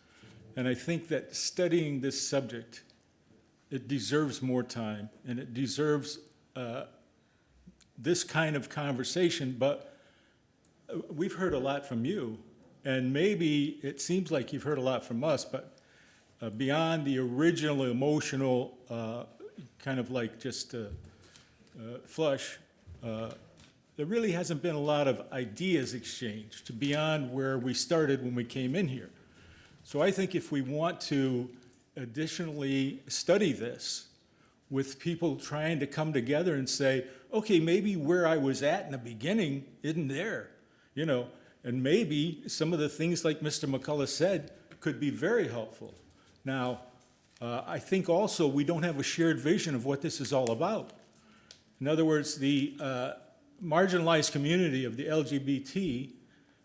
and I think that studying this subject, it deserves more time, and it deserves this kind of conversation, but we've heard a lot from you, and maybe it seems like you've heard a lot from us, but beyond the original emotional, kind of like just flush, there really hasn't been a lot of ideas exchanged beyond where we started when we came in here. So I think if we want to additionally study this with people trying to come together and say, okay, maybe where I was at in the beginning isn't there, you know, and maybe some of the things like Mr. McCullough said could be very helpful. Now, I think also we don't have a shared vision of what this is all about. In other words, the marginalized community of the LGBT,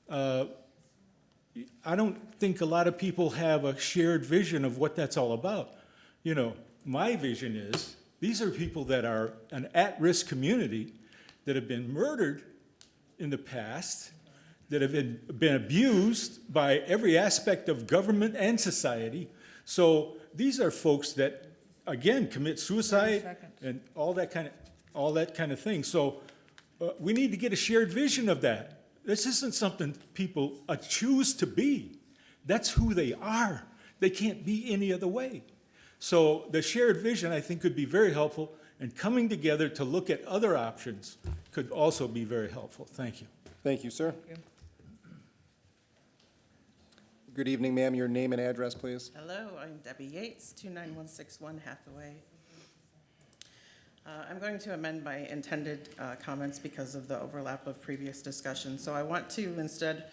I don't think a lot of people have a shared vision of what that's all about. You know, my vision is these are people that are an at-risk community that have been murdered in the past, that have been abused by every aspect of government and society. So these are folks that, again, commit suicide and all that kind of thing. So we need to get a shared vision of that. This isn't something people choose to be. That's who they are. They can't be any other way. So the shared vision, I think, could be very helpful. And coming together to look at other options could also be very helpful. Thank you. Thank you, sir. Good evening, ma'am. Your name and address, please. Hello, I'm Debbie Yates, 29161 Hathaway. I'm going to amend my intended comments because of the overlap of previous discussions. So I want to instead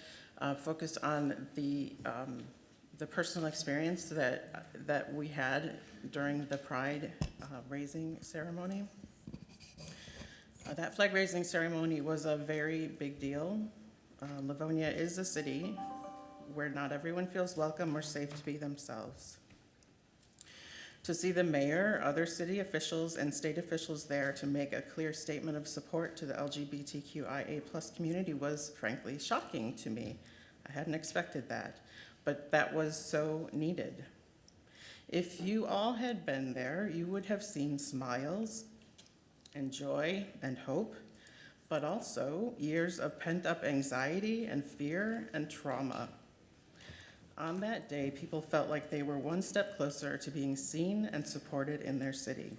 focus on the personal experience that we had during the Pride raising ceremony. That flag raising ceremony was a very big deal. Livonia is a city where not everyone feels welcome or safe to be themselves. To see the mayor, other city officials, and state officials there to make a clear statement of support to the LGBTQIA+ community was frankly shocking to me. I hadn't expected that, but that was so needed. If you all had been there, you would have seen smiles and joy and hope, but also years of pent-up anxiety and fear and trauma. On that day, people felt like they were one step closer to being seen and supported in their city.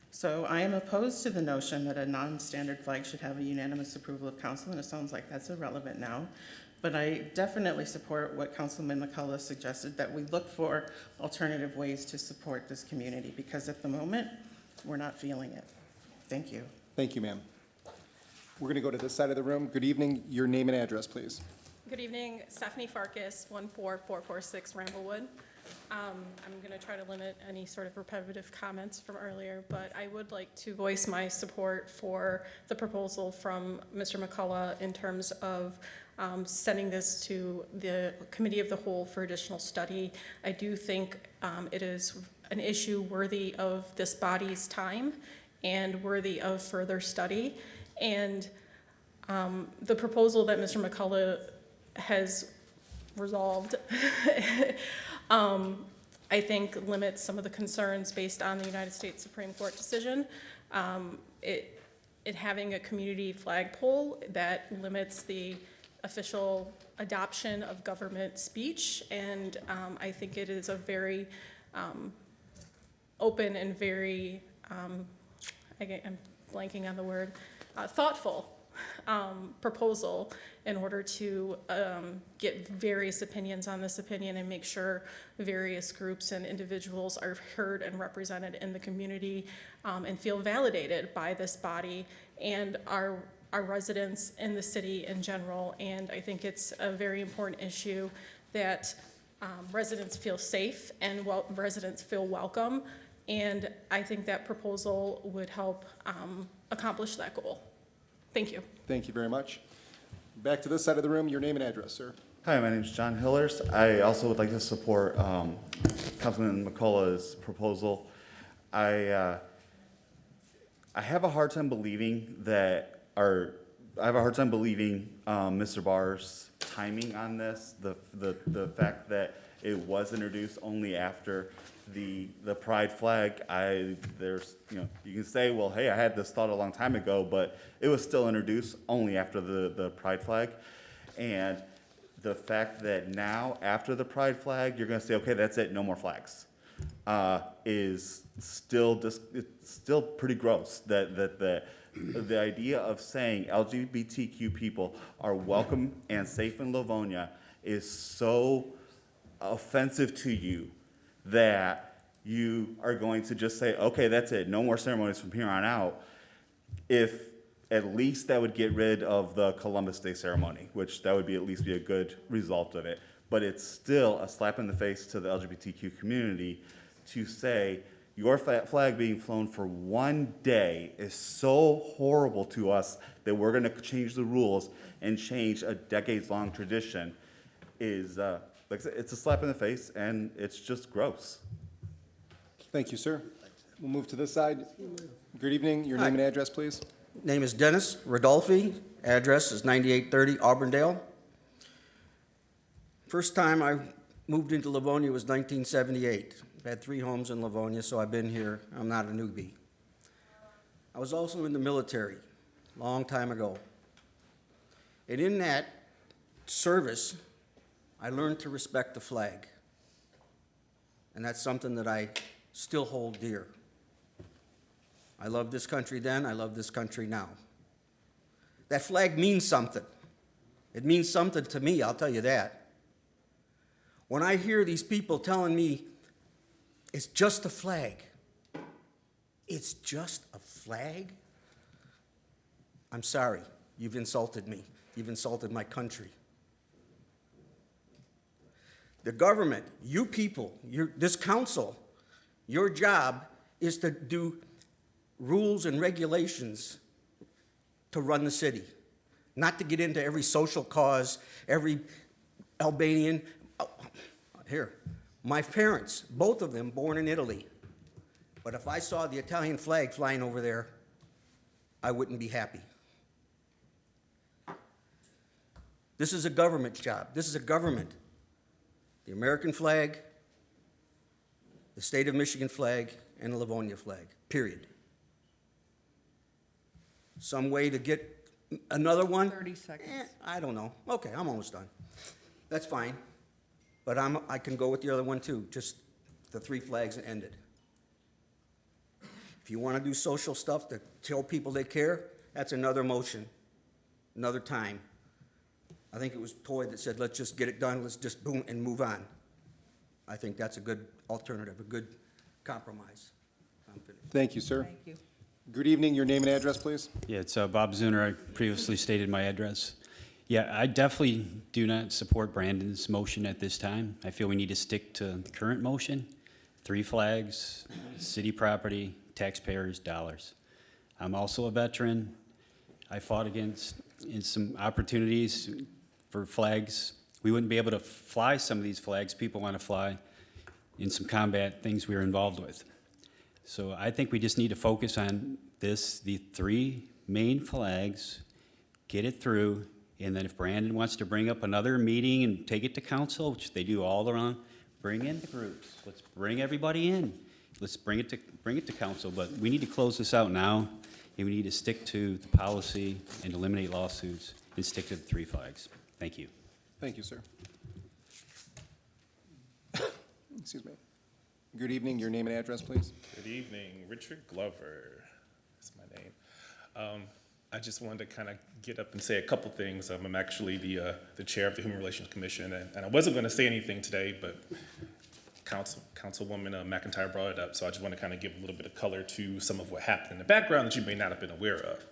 So I am opposed to the notion that a non-standard flag should have a unanimous approval of council, and it sounds like that's irrelevant now. But I definitely support what Councilman McCullough suggested, that we look for alternative ways to support this community, because at the moment, we're not feeling it. Thank you. Thank you, ma'am. We're going to go to this side of the room. Good evening. Your name and address, please. Good evening, Stephanie Farkas, 14446 Ramblewood. I'm going to try to limit any sort of repetitive comments from earlier, but I would like to voice my support for the proposal from Mr. McCullough in terms of sending this to the Committee of the Whole for additional study. I do think it is an issue worthy of this body's time and worthy of further study. And the proposal that Mr. McCullough has resolved, I think limits some of the concerns based on the United States Supreme Court decision. It having a community flagpole that limits the official adoption of government speech, and I think it is a very open and very, I'm blanking on the word, thoughtful proposal in order to get various opinions on this opinion and make sure various groups and individuals are heard and represented in the community and feel validated by this body and our residents in the city in general. And I think it's a very important issue that residents feel safe and residents feel welcome. And I think that proposal would help accomplish that goal. Thank you. Thank you very much. Back to this side of the room. Your name and address, sir. Hi, my name is John Hillers. I also would like to support Councilman McCullough's proposal. I have a hard time believing Mr. Barr's timing on this. The fact that it was introduced only after the pride flag. You can say, well, hey, I had this thought a long time ago, but it was still introduced only after the pride flag. And the fact that now, after the pride flag, you're going to say, okay, that's it, no more flags, is still it's still pretty gross. The idea of saying LGBTQ people are welcome and safe in Livonia is so offensive to you that you are going to just say, okay, that's it, no more ceremonies from here on out, if at least that would get rid of the Columbus Day ceremony, which that would at least be a good result of it. But it's still a slap in the face to the LGBTQ community to say your flag being flown for one day is so horrible to us that we're going to change the rules and change a decades-long tradition is, like I said, it's a slap in the face, and it's just gross. Thank you, sir. We'll move to this side. Good evening. Your name and address, please. Name is Dennis Rodolfi. Address is 9830 Auburndale. First time I moved into Livonia was 1978. I've had 3 homes in Livonia, so I've been here. I'm not a newbie. I was also in the military a long time ago. And in that service, I learned to respect the flag. And that's something that I still hold dear. I loved this country then, I love this country now. That flag means something. It means something to me, I'll tell you that. When I hear these people telling me, it's just a flag, it's just a flag, I'm sorry, you've insulted me. You've insulted my country. The government, you people, this council, your job is to do rules and regulations to run the city, not to get into every social cause, every Albanian. Oh, here, my parents, both of them born in Italy, but if I saw the Italian flag flying over there, I wouldn't be happy. This is a government job. This is a government. The American flag, the state of Michigan flag, and the Livonia flag, period. Some way to get another one? 30 seconds. I don't know. Okay, I'm almost done. That's fine. But I can go with the other one too, just the 3 flags and end it. If you want to do social stuff to tell people they care, that's another motion, another time. I think it was Toy that said, let's just get it done, let's just boom and move on. I think that's a good alternative, a good compromise. I'm finished. Thank you, sir. Thank you. Good evening, your name and address, please. Yeah, it's Bob Zuner. I previously stated my address. Yeah, I definitely do not support Brandon's motion at this time. I feel we need to stick to the current motion. 3 flags, city property, taxpayers' dollars. I'm also a veteran. I fought against in some opportunities for flags. We wouldn't be able to fly some of these flags people want to fly in some combat things we were involved with. So I think we just need to focus on this, the 3 main flags, get it through, and then if Brandon wants to bring up another meeting and take it to council, which they do all around, bring in the groups. Let's bring everybody in. Let's bring it to council, but we need to close this out now, and we need to stick to the policy and eliminate lawsuits and stick to the 3 flags. Thank you. Thank you, sir. Excuse me. Good evening, your name and address, please. Good evening, Richard Glover is my name. I just wanted to kind of get up and say a couple things. I'm actually the chair of the Human Relations Commission, and I wasn't going to say anything today, but Councilwoman McIntyre brought it up, so I just want to kind of give a little bit of color to some of what happened in the background that you may not have been aware of.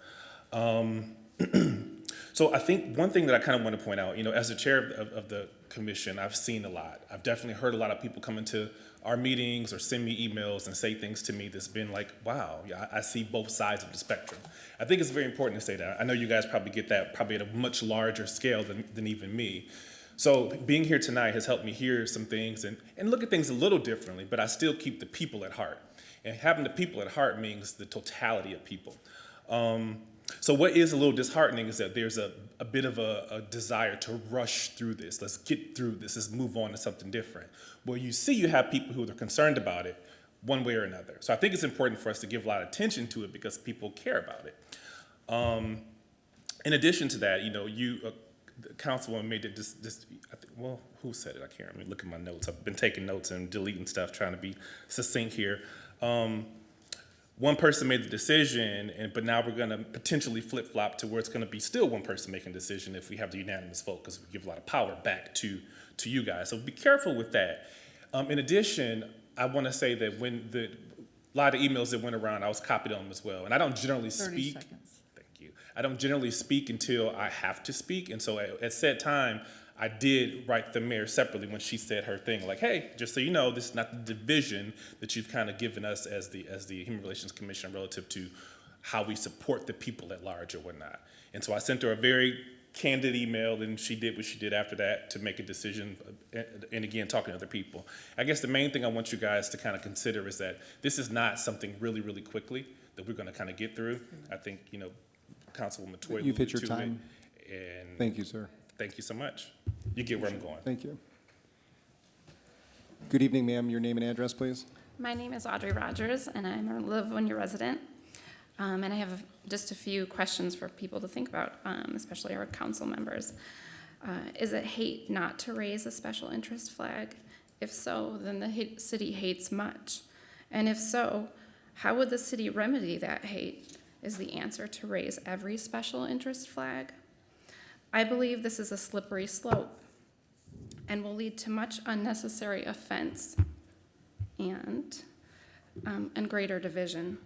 So I think one thing that I kind of want to point out, as the chair of the commission, I've seen a lot. I've definitely heard a lot of people come into our meetings or send me emails and say things to me that's been like, wow, yeah, I see both sides of the spectrum. I think it's very important to say that. I know you guys probably get that probably at a much larger scale than even me. So being here tonight has helped me hear some things and look at things a little differently, but I still keep the people at heart. And having the people at heart means the totality of people. So what is a little disheartening is that there's a bit of a desire to rush through this. Let's get through this. Let's move on to something different. Well, you see you have people who are concerned about it one way or another. So I think it's important for us to give a lot of attention to it because people care about it. In addition to that, the councilwoman made it who said it? I can't remember. Look at my notes. I've been taking notes and deleting stuff, trying to be succinct here. One person made the decision, but now we're going to potentially flip-flop to where it's going to be still one person making a decision if we have the unanimous vote, because we give a lot of power back to you guys. So be careful with that. In addition, I want to say that when a lot of emails that went around, I was copied on them as well. And I don't generally 30 seconds. Thank you. I don't generally speak until I have to speak. And so at said time, I did write the mayor separately when she said her thing, like, hey, just so you know, this is not the division that you've kind of given us as the Human Relations Commission relative to how we support the people at large or whatnot. And so I sent her a very candid email, and she did what she did after that to make a decision, and again, talking to other people. I guess the main thing I want you guys to kind of consider is that this is not something really, really quickly that we're going to kind of get through. I think, Councilwoman Toy You've hit your alluded to time. it, and Thank you, sir. thank you so much. You get where I'm going. Thank you. Good evening, ma'am. Your name and address, please. My name is Audrey Rogers, and I'm a Livonia resident. And I have just a few questions for people to think about, especially our council members. Is it hate not to raise a special interest flag? If so, then the city hates much. And if so, How would the city remedy that hate? Is the answer to raise every special interest flag? I believe this is a slippery slope and will lead to much unnecessary offense and greater division.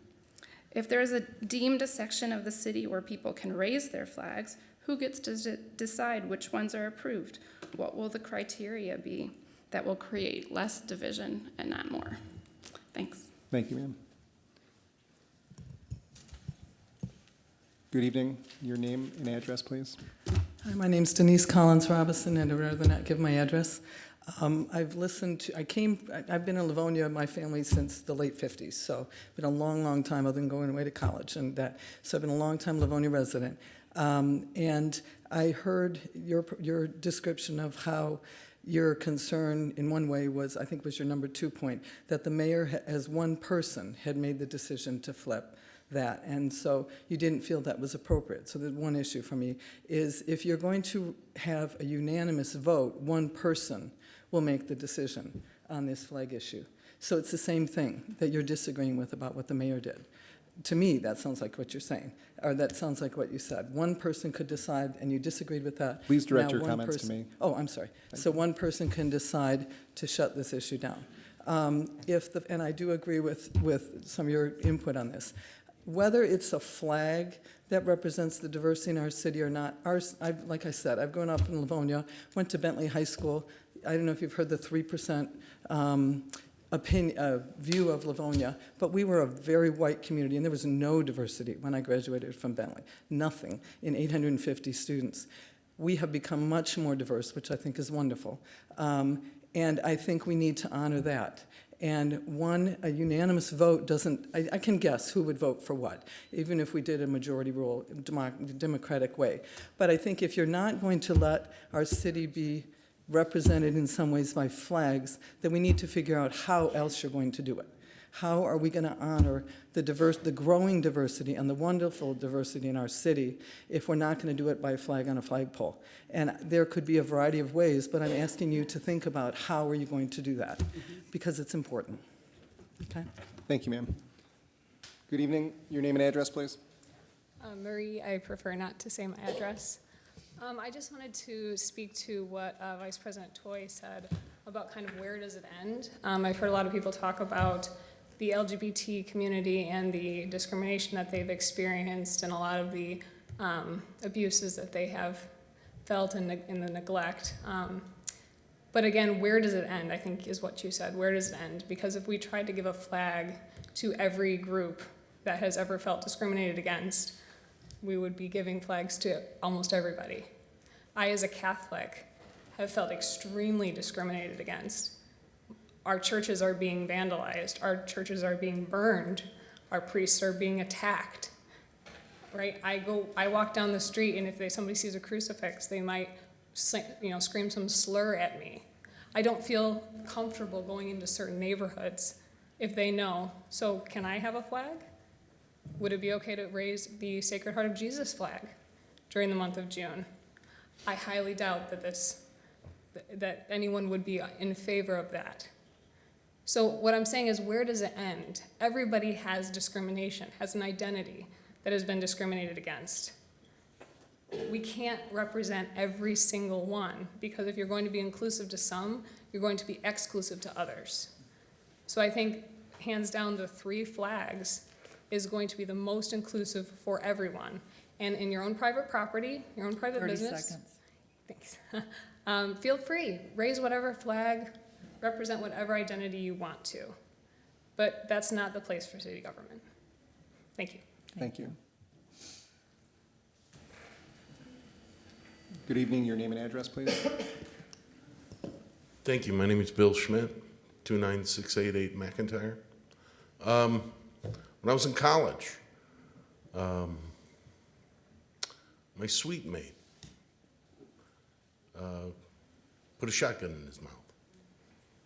If there is deemed a section of the city where people can raise their flags, who gets to decide which ones are approved? What will the criteria be that will create less division and not more? Thanks. Thank you, ma'am. Good evening. Your name and address, please. Hi, my name's Denise Collins Robinson, and I'd rather not give my address. I've been in Livonia, my family, since the late 50s, so been a long, long time. I've been going away to college, so I've been a long time Livonia resident. And I heard your description of how your concern in one way was, I think was your number 2 point, that the mayor as one person had made the decision to flip that, and so you didn't feel that was appropriate. So the one issue for me is, if you're going to have a unanimous vote, one person will make the decision on this flag issue. So it's the same thing that you're disagreeing with about what the mayor did. To me, that sounds like what you're saying, or that sounds like what you said. One person could decide, and you disagreed with that. Please direct Now your comments to me. Oh, I'm sorry. So one person can decide to shut this issue down. And I do agree with some of your input on this. Whether it's a flag that represents the diversity in our city or not, like I said, I've grown up in Livonia, went to Bentley High School. I don't know if you've heard the 3% view of Livonia, but we were a very white community, and there was no diversity when I graduated from Bentley, nothing in 850 students. We have become much more diverse, which I think is wonderful, and I think we need to honor that. And a unanimous vote doesn't, I can guess who would vote for what, even if we did a majority rule, democratic way. But I think if you're not going to let our city be represented in some ways by flags, then we need to figure out how else you're going to do it. How are we going to honor the growing diversity and the wonderful diversity in our city if we're not going to do it by a flag on a flagpole? And there could be a variety of ways, but I'm asking you to think about how are you going to do that, because it's important. Okay? Thank you, ma'am. Good evening. Your name and address, please. Marie, I prefer not to say my address. I just wanted to speak to what Vice President Toy said about kind of where does it end. I've heard a lot of people talk about the LGBT community and the discrimination that they've experienced and a lot of the abuses that they have felt in the neglect. But again, where does it end, I think is what you said. Where does it end? Because if we tried to give a flag to every group that has ever felt discriminated against, we would be giving flags to almost everybody. I, as a Catholic, have felt extremely discriminated against. Our churches are being vandalized. Our churches are being burned. Our priests are being attacked. Right? I walk down the street, and if somebody sees a crucifix, they might, scream some slur at me. I don't feel comfortable going into certain neighborhoods if they know. So, can I have a flag? Would it be okay to raise the Sacred Heart of Jesus flag during the month of June? I highly doubt that anyone would be in favor of that. So what I'm saying is, where does it end? Everybody has discrimination, has an identity that has been discriminated against. We can't represent every single one, because if you're going to be inclusive to some, you're going to be exclusive to others. So I think, hands down, the 3 flags is going to be the most inclusive for everyone. And in your own private property, your own private 30 business. seconds. Thanks. Feel free, raise whatever flag, represent whatever identity you want to. But that's not the place for city government. Thank you. Thank you. Good evening. Your name and address, please. Thank you. My name is Bill Schmidt, 29688 McIntyre. When I was in college, my suite mate put a shotgun in his mouth.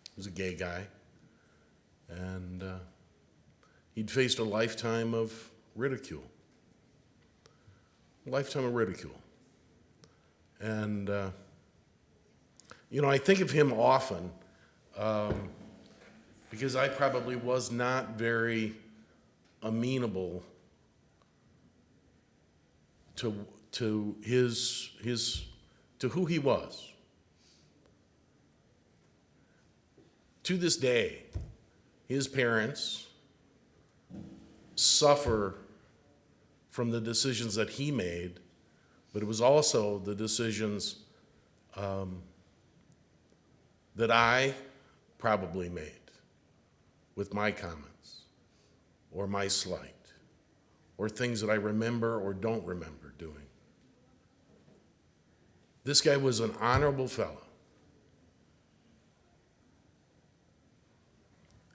He was a gay guy, and he'd faced a lifetime of ridicule. A lifetime of ridicule. And, I think of him often because I probably was not very amenable to who he was. To this day, his parents suffer from the decisions that he made, but it was also the decisions that I probably made with my comments or my slight or things that I remember or don't remember doing. This guy was an honorable fellow.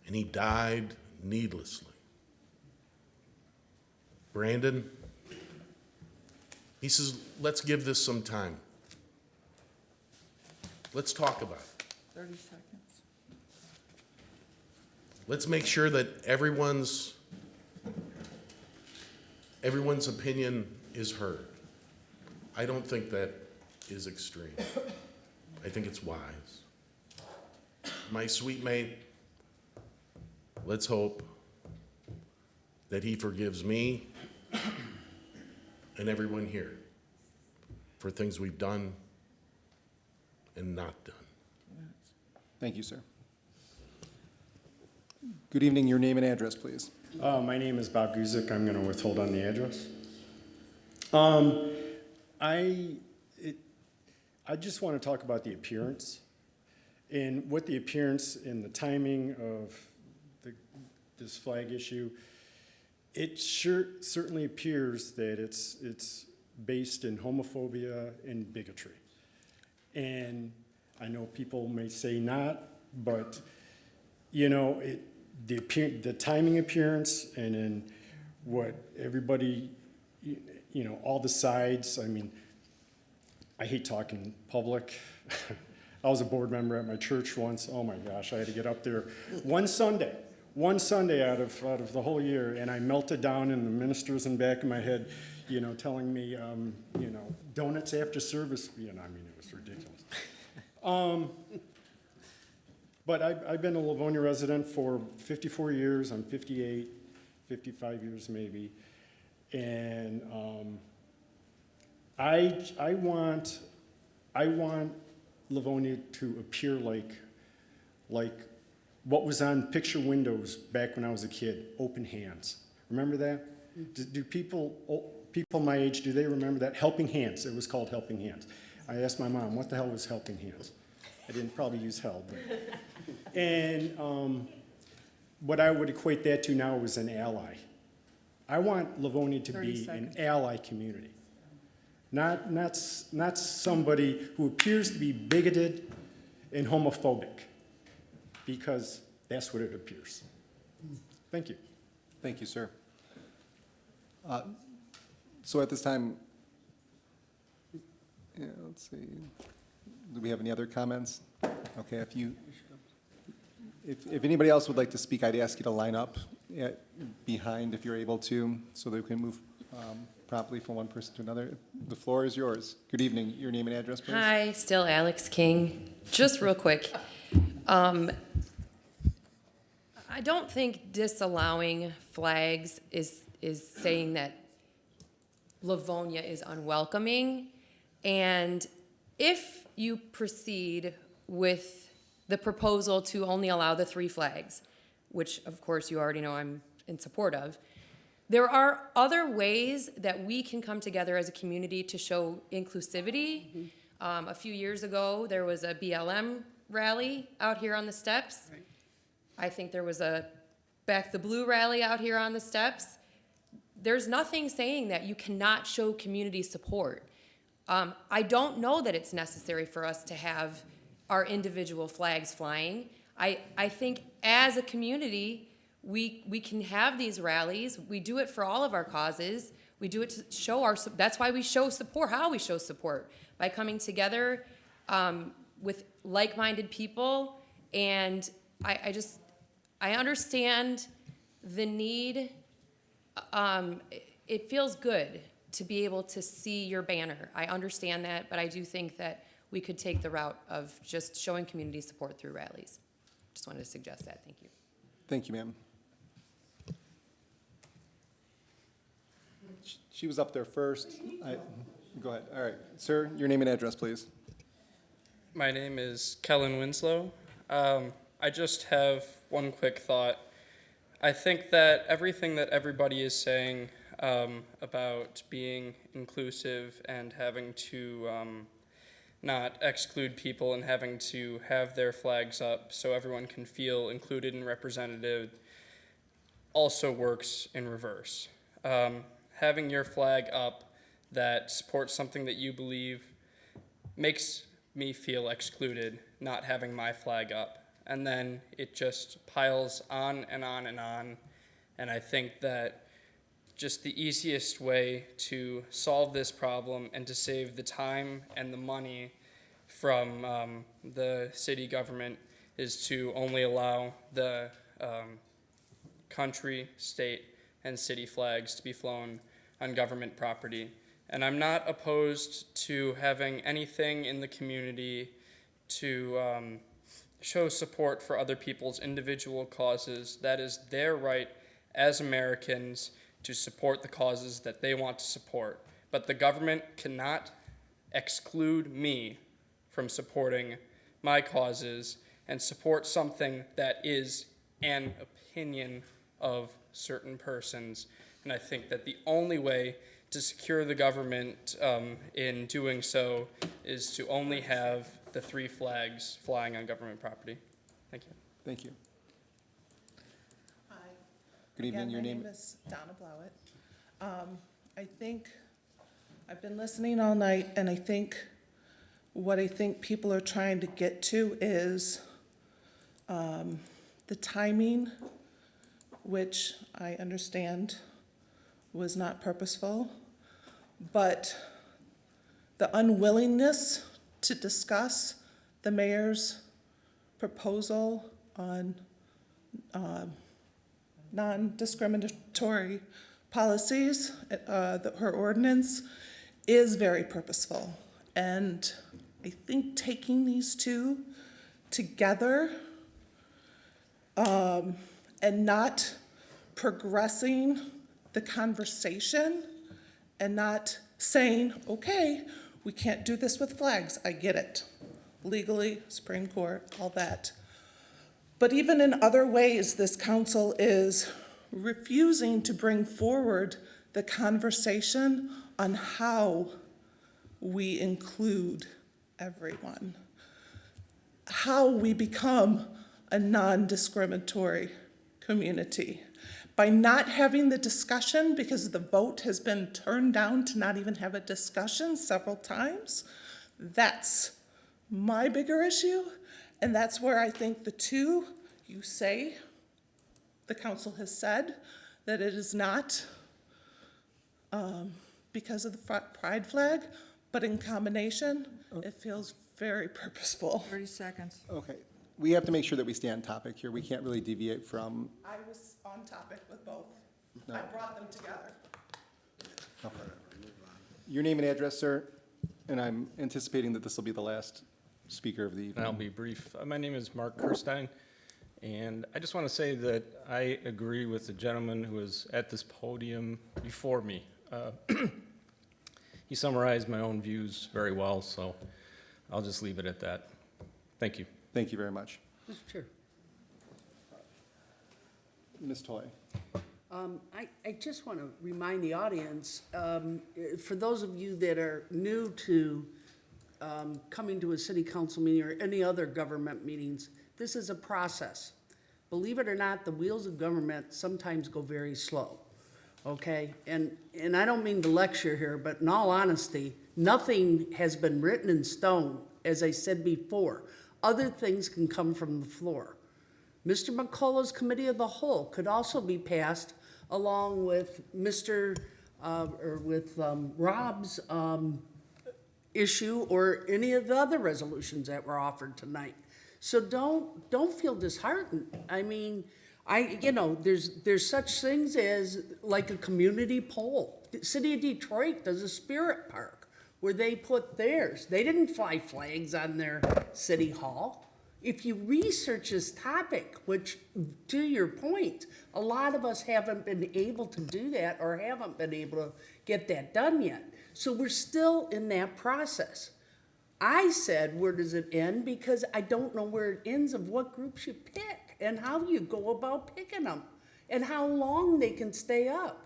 And he died needlessly. Brandon, he says, let's give this some time. Let's talk about it. 30 seconds. Let's make sure that everyone's opinion is heard. I don't think that is extreme. I think it's wise. My sweet mate, let's hope that he forgives me and everyone here for things we've done and not done. Thank you, sir. Good evening. Your name and address, please. My name is Bob Guzik. I'm going to withhold on the address. I just want to talk about the appearance and what the appearance and the timing of this flag issue. It certainly appears that it's based in homophobia and bigotry. And I know people may say not, but you know, the timing appearance and then what everybody, you know, all the sides. I mean, I hate talking public. I was a board member at my church once. Oh my gosh, I had to get up there one Sunday out of the whole year, and I melted down, and the ministers in the back of my head, you know, telling me, you know, donuts after service. You know, I mean, it was ridiculous. But I've been a Livonia resident for 54 years. I'm 58, 55 years maybe, and I want Livonia to appear like what was on picture windows back when I was a kid, open hands. Remember that? Do people my age, do they remember that? Helping Hands, it was called Helping Hands. I asked my mom, what the hell was Helping Hands? I didn't probably use hell, but. And what I would equate that to now is an ally. I want Livonia to be an ally community. Not somebody who appears to be bigoted and homophobic, because that's what it appears. Thank you. Thank you, sir. So at this time, yeah, let's see. Do we have any other comments? Okay, if anybody else would like to speak, I'd ask you to line up behind if you're able to, so that we can move promptly from one person to another. The floor is yours. Good evening. Your name and address, please. Hi, still Alex King. Just real quick. I don't think disallowing flags is saying that Livonia is unwelcoming. And if you proceed with the proposal to only allow the 3 flags, which of course you already know I'm in support of, there are other ways that we can come together as a community to show inclusivity. A few years ago, there was a BLM rally out here on the steps. Right. I think there was a Back the Blue rally out here on the steps. There's nothing saying that you cannot show community support. I don't know that it's necessary for us to have our individual flags flying. I think as a community, we can have these rallies. We do it for all of our causes. We do it to show that's why we show support, how we show support, by coming together with like-minded people. And I understand the need. It feels good to be able to see your banner. I understand that, but I do think that we could take the route of just showing community support through rallies. Just wanted to suggest that. Thank you. Thank you, ma'am. She was up there first. Go ahead. All right. Sir, your name and address, please. My name is Kellen Winslow. I just have one quick thought. I think that everything that everybody is saying about being inclusive and having to not exclude people and having to have their flags up so everyone can feel included and represented also works in reverse. Having your flag up that supports something that you believe makes me feel excluded, not having my flag up. And then it just piles on and on and on. And I think that just the easiest way to solve this problem and to save the time and the money from the city government is to only allow the country, state, and city flags to be flown on government property. And I'm not opposed to having anything in the community to show support for other people's individual causes. That is their right as Americans to support the causes that they want to support. But the government cannot exclude me from supporting my causes and support something that is an opinion of certain persons. And I think that the only way to secure the government in doing so is to only have the 3 flags flying on government property. Thank you. Thank you. Hi. Good evening. Your name? My name is Donna Blowett. I think I've been listening all night, and I think what I think people are trying to get to is the timing, which I understand was not purposeful, but the unwillingness to discuss the mayor's proposal on non-discriminatory policies, her ordinance, is very purposeful. And I think taking these two together and not progressing the conversation and not saying, okay, we can't do this with flags, I get it. Legally, Supreme Court, all that. But even in other ways, this council is refusing to bring forward the conversation on how we include everyone, how we become a non-discriminatory community. By not having the discussion, because the vote has been turned down to not even have a discussion several times, that's my bigger issue, and that's where I think the two, you say, the council has said that it is not because of the pride flag, but in combination, it feels very purposeful. 30 seconds. Okay. We have to make sure that we stay on topic here. We can't really deviate from. I was on topic with both. No. I brought them together. Okay. Your name and address, sir, and I'm anticipating that this will be the last speaker of the evening. And I'll be brief. My name is Mark Kirstein, and I just want to say that I agree with the gentleman who was at this podium before me. He summarized my own views very well, so I'll just leave it at that. Thank you. Thank you very much. Mr. Chair. Ms. Toy. I just want to remind the audience, for those of you that are new to coming to a city council meeting or any other government meetings, this is a process. Believe it or not, the wheels of government sometimes go very slow, okay? And I don't mean to lecture here, but in all honesty, nothing has been written in stone, as I said before. Other things can come from the floor. Mr. McCullough's committee of the whole could also be passed along with Rob's issue or any of the other resolutions that were offered tonight. So don't feel disheartened. I mean, there's such things as like a community poll. The city of Detroit does a spirit park where they put theirs. They didn't fly flags on their city hall. If you research this topic, which, to your point, a lot of us haven't been able to do that or haven't been able to get that done yet. So we're still in that process. I said, where does it end? Because I don't know where it ends of what groups you pick and how you go about picking them and how long they can stay up.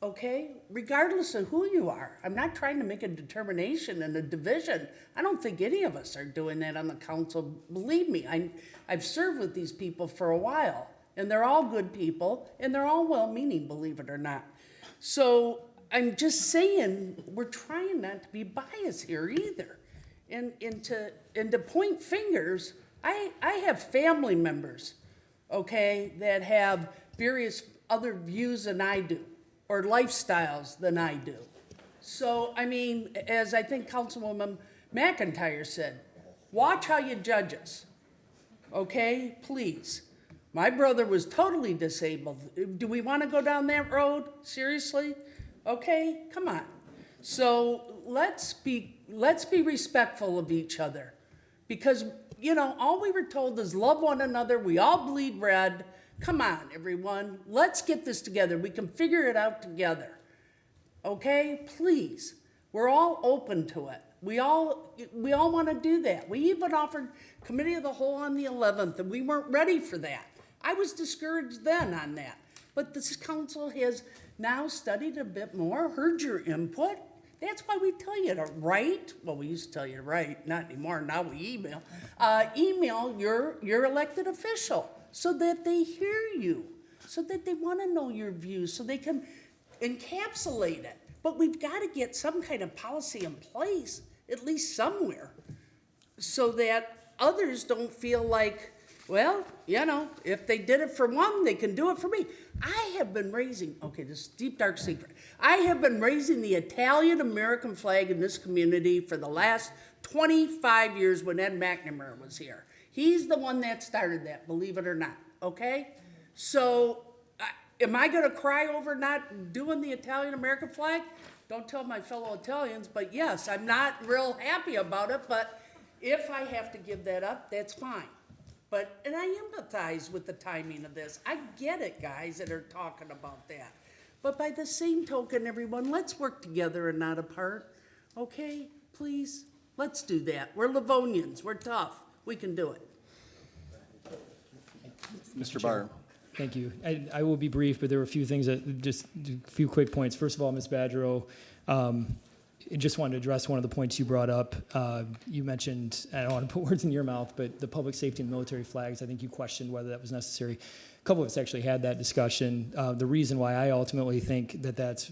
Okay, regardless of who you are. I'm not trying to make a determination and a division. I don't think any of us are doing that on the council. Believe me, I've served with these people for a while, and they're all good people, and they're all well-meaning, believe it or not. So I'm just saying, we're trying not to be biased here either. And to point fingers, I have family members, okay, that have various other views than I do, or lifestyles than I do. So, I mean, as I think Councilwoman McIntyre said, watch how you judge us, okay? Please. My brother was totally disabled. Do we want to go down that road? Seriously? Okay, come on. So let's be respectful of each other, because, you know, all we were told is love one another. We all bleed red. Come on, everyone. Let's get this together. We can figure it out together. Okay? Please. We're all open to it. We all want to do that. We even offered committee of the whole on the 11th, and we weren't ready for that. I was discouraged then on that. But this council has now studied a bit more, heard your input. That's why we tell you to write. Well, we used to tell you to write, not anymore. Now we email. Email your elected official, so that they hear you, so that they want to know your views, so they can encapsulate it. But we've got to get some kind of policy in place, at least somewhere, so that others don't feel like, well, you know, if they did it for one, they can do it for me. I have been raising, okay, this is deep, dark secret. I have been raising the Italian-American flag in this community for the last 25 years when Ed McNamara was here. He's the one that started that, believe it or not, okay? So, am I gonna cry over not doing the Italian-American flag? Don't tell my fellow Italians, but yes, I'm not real happy about it, but if I have to give that up, that's fine. And I empathize with the timing of this. I get it, guys that are talking about that. But by the same token, everyone, let's work together and not apart, okay? Please, let's do that. We're Livonians, we're tough. We can do it. Mr. Barr. Thank you. I will be brief, but there were a few things just a few quick points. First of all, Ms. Badgerow, I just wanted to address one of the points you brought up. You mentioned, I don't want to put words in your mouth, but the public safety and military flags, I think you questioned whether that was necessary. A couple of us actually had that discussion. The reason why I ultimately think that that's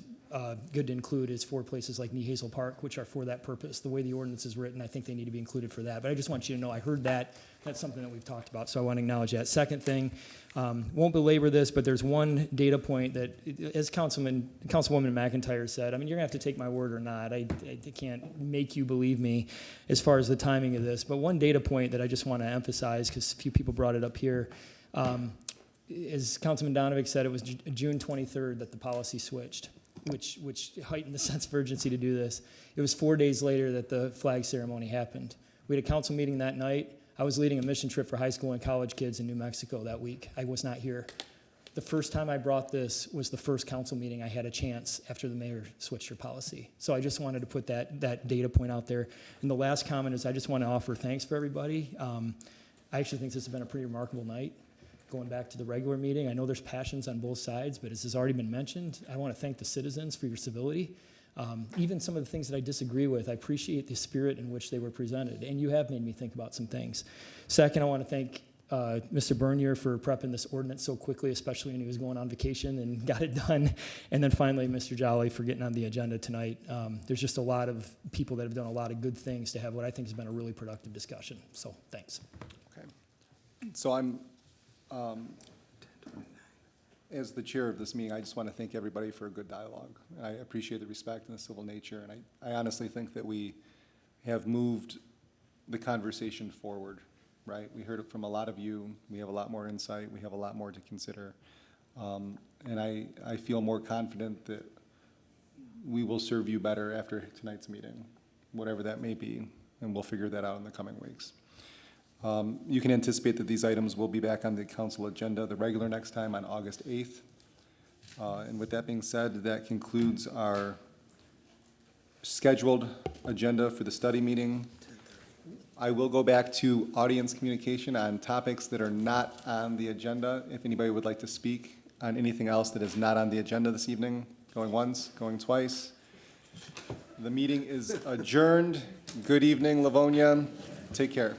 good to include is for places like Knee Hazel Park, which are for that purpose. The way the ordinance is written, I think they need to be included for that. But I just want you to know I heard that. That's something that we've talked about, so I want to acknowledge that. Second thing, won't belabor this, but there's one data point that, as Councilwoman McIntyre said, I mean, you're going to have to take my word or not. I can't make you believe me as far as the timing of this. But one data point that I just want to emphasize, because a few people brought it up here, as Councilman Donovic said, it was June 23rd that the policy switched, which heightened the sense of urgency to do this. It was 4 days later that the flag ceremony happened. We had a council meeting that night. I was leading a mission trip for high school and college kids in New Mexico that week. I was not here. The first time I brought this was the first council meeting I had a chance after the mayor switched her policy. So I just wanted to put that data point out there. And the last comment is I just want to offer thanks for everybody. I actually think this has been a pretty remarkable night. Going back to the regular meeting, I know there's passions on both sides, but as has already been mentioned, I want to thank the citizens for your civility. Even some of the things that I disagree with, I appreciate the spirit in which they were presented, and you have made me think about some things. Second, I want to thank Mr. Bernier for prepping this ordinance so quickly, especially when he was going on vacation and got it done. And then finally, Mr. Jolly for getting on the agenda tonight. There's just a lot of people that have done a lot of good things to have what I think has been a really productive discussion. So thanks. Okay. So I'm, as the chair of this meeting, I just want to thank everybody for a good dialogue. I appreciate the respect and the civil nature, and I honestly think that we have moved the conversation forward, right? We heard it from a lot of you. We have a lot more insight. We have a lot more to consider. And I feel more confident that we will serve you better after tonight's meeting, whatever that may be, and we'll figure that out in the coming weeks. You can anticipate that these items will be back on the council agenda, the regular next time on August 8th. And with that being said, that concludes our scheduled agenda for the study meeting. I will go back to audience communication on topics that are not on the agenda. If anybody would like to speak on anything else that is not on the agenda this evening, going once, going twice. The meeting is adjourned. Good evening, Livonia. Take care.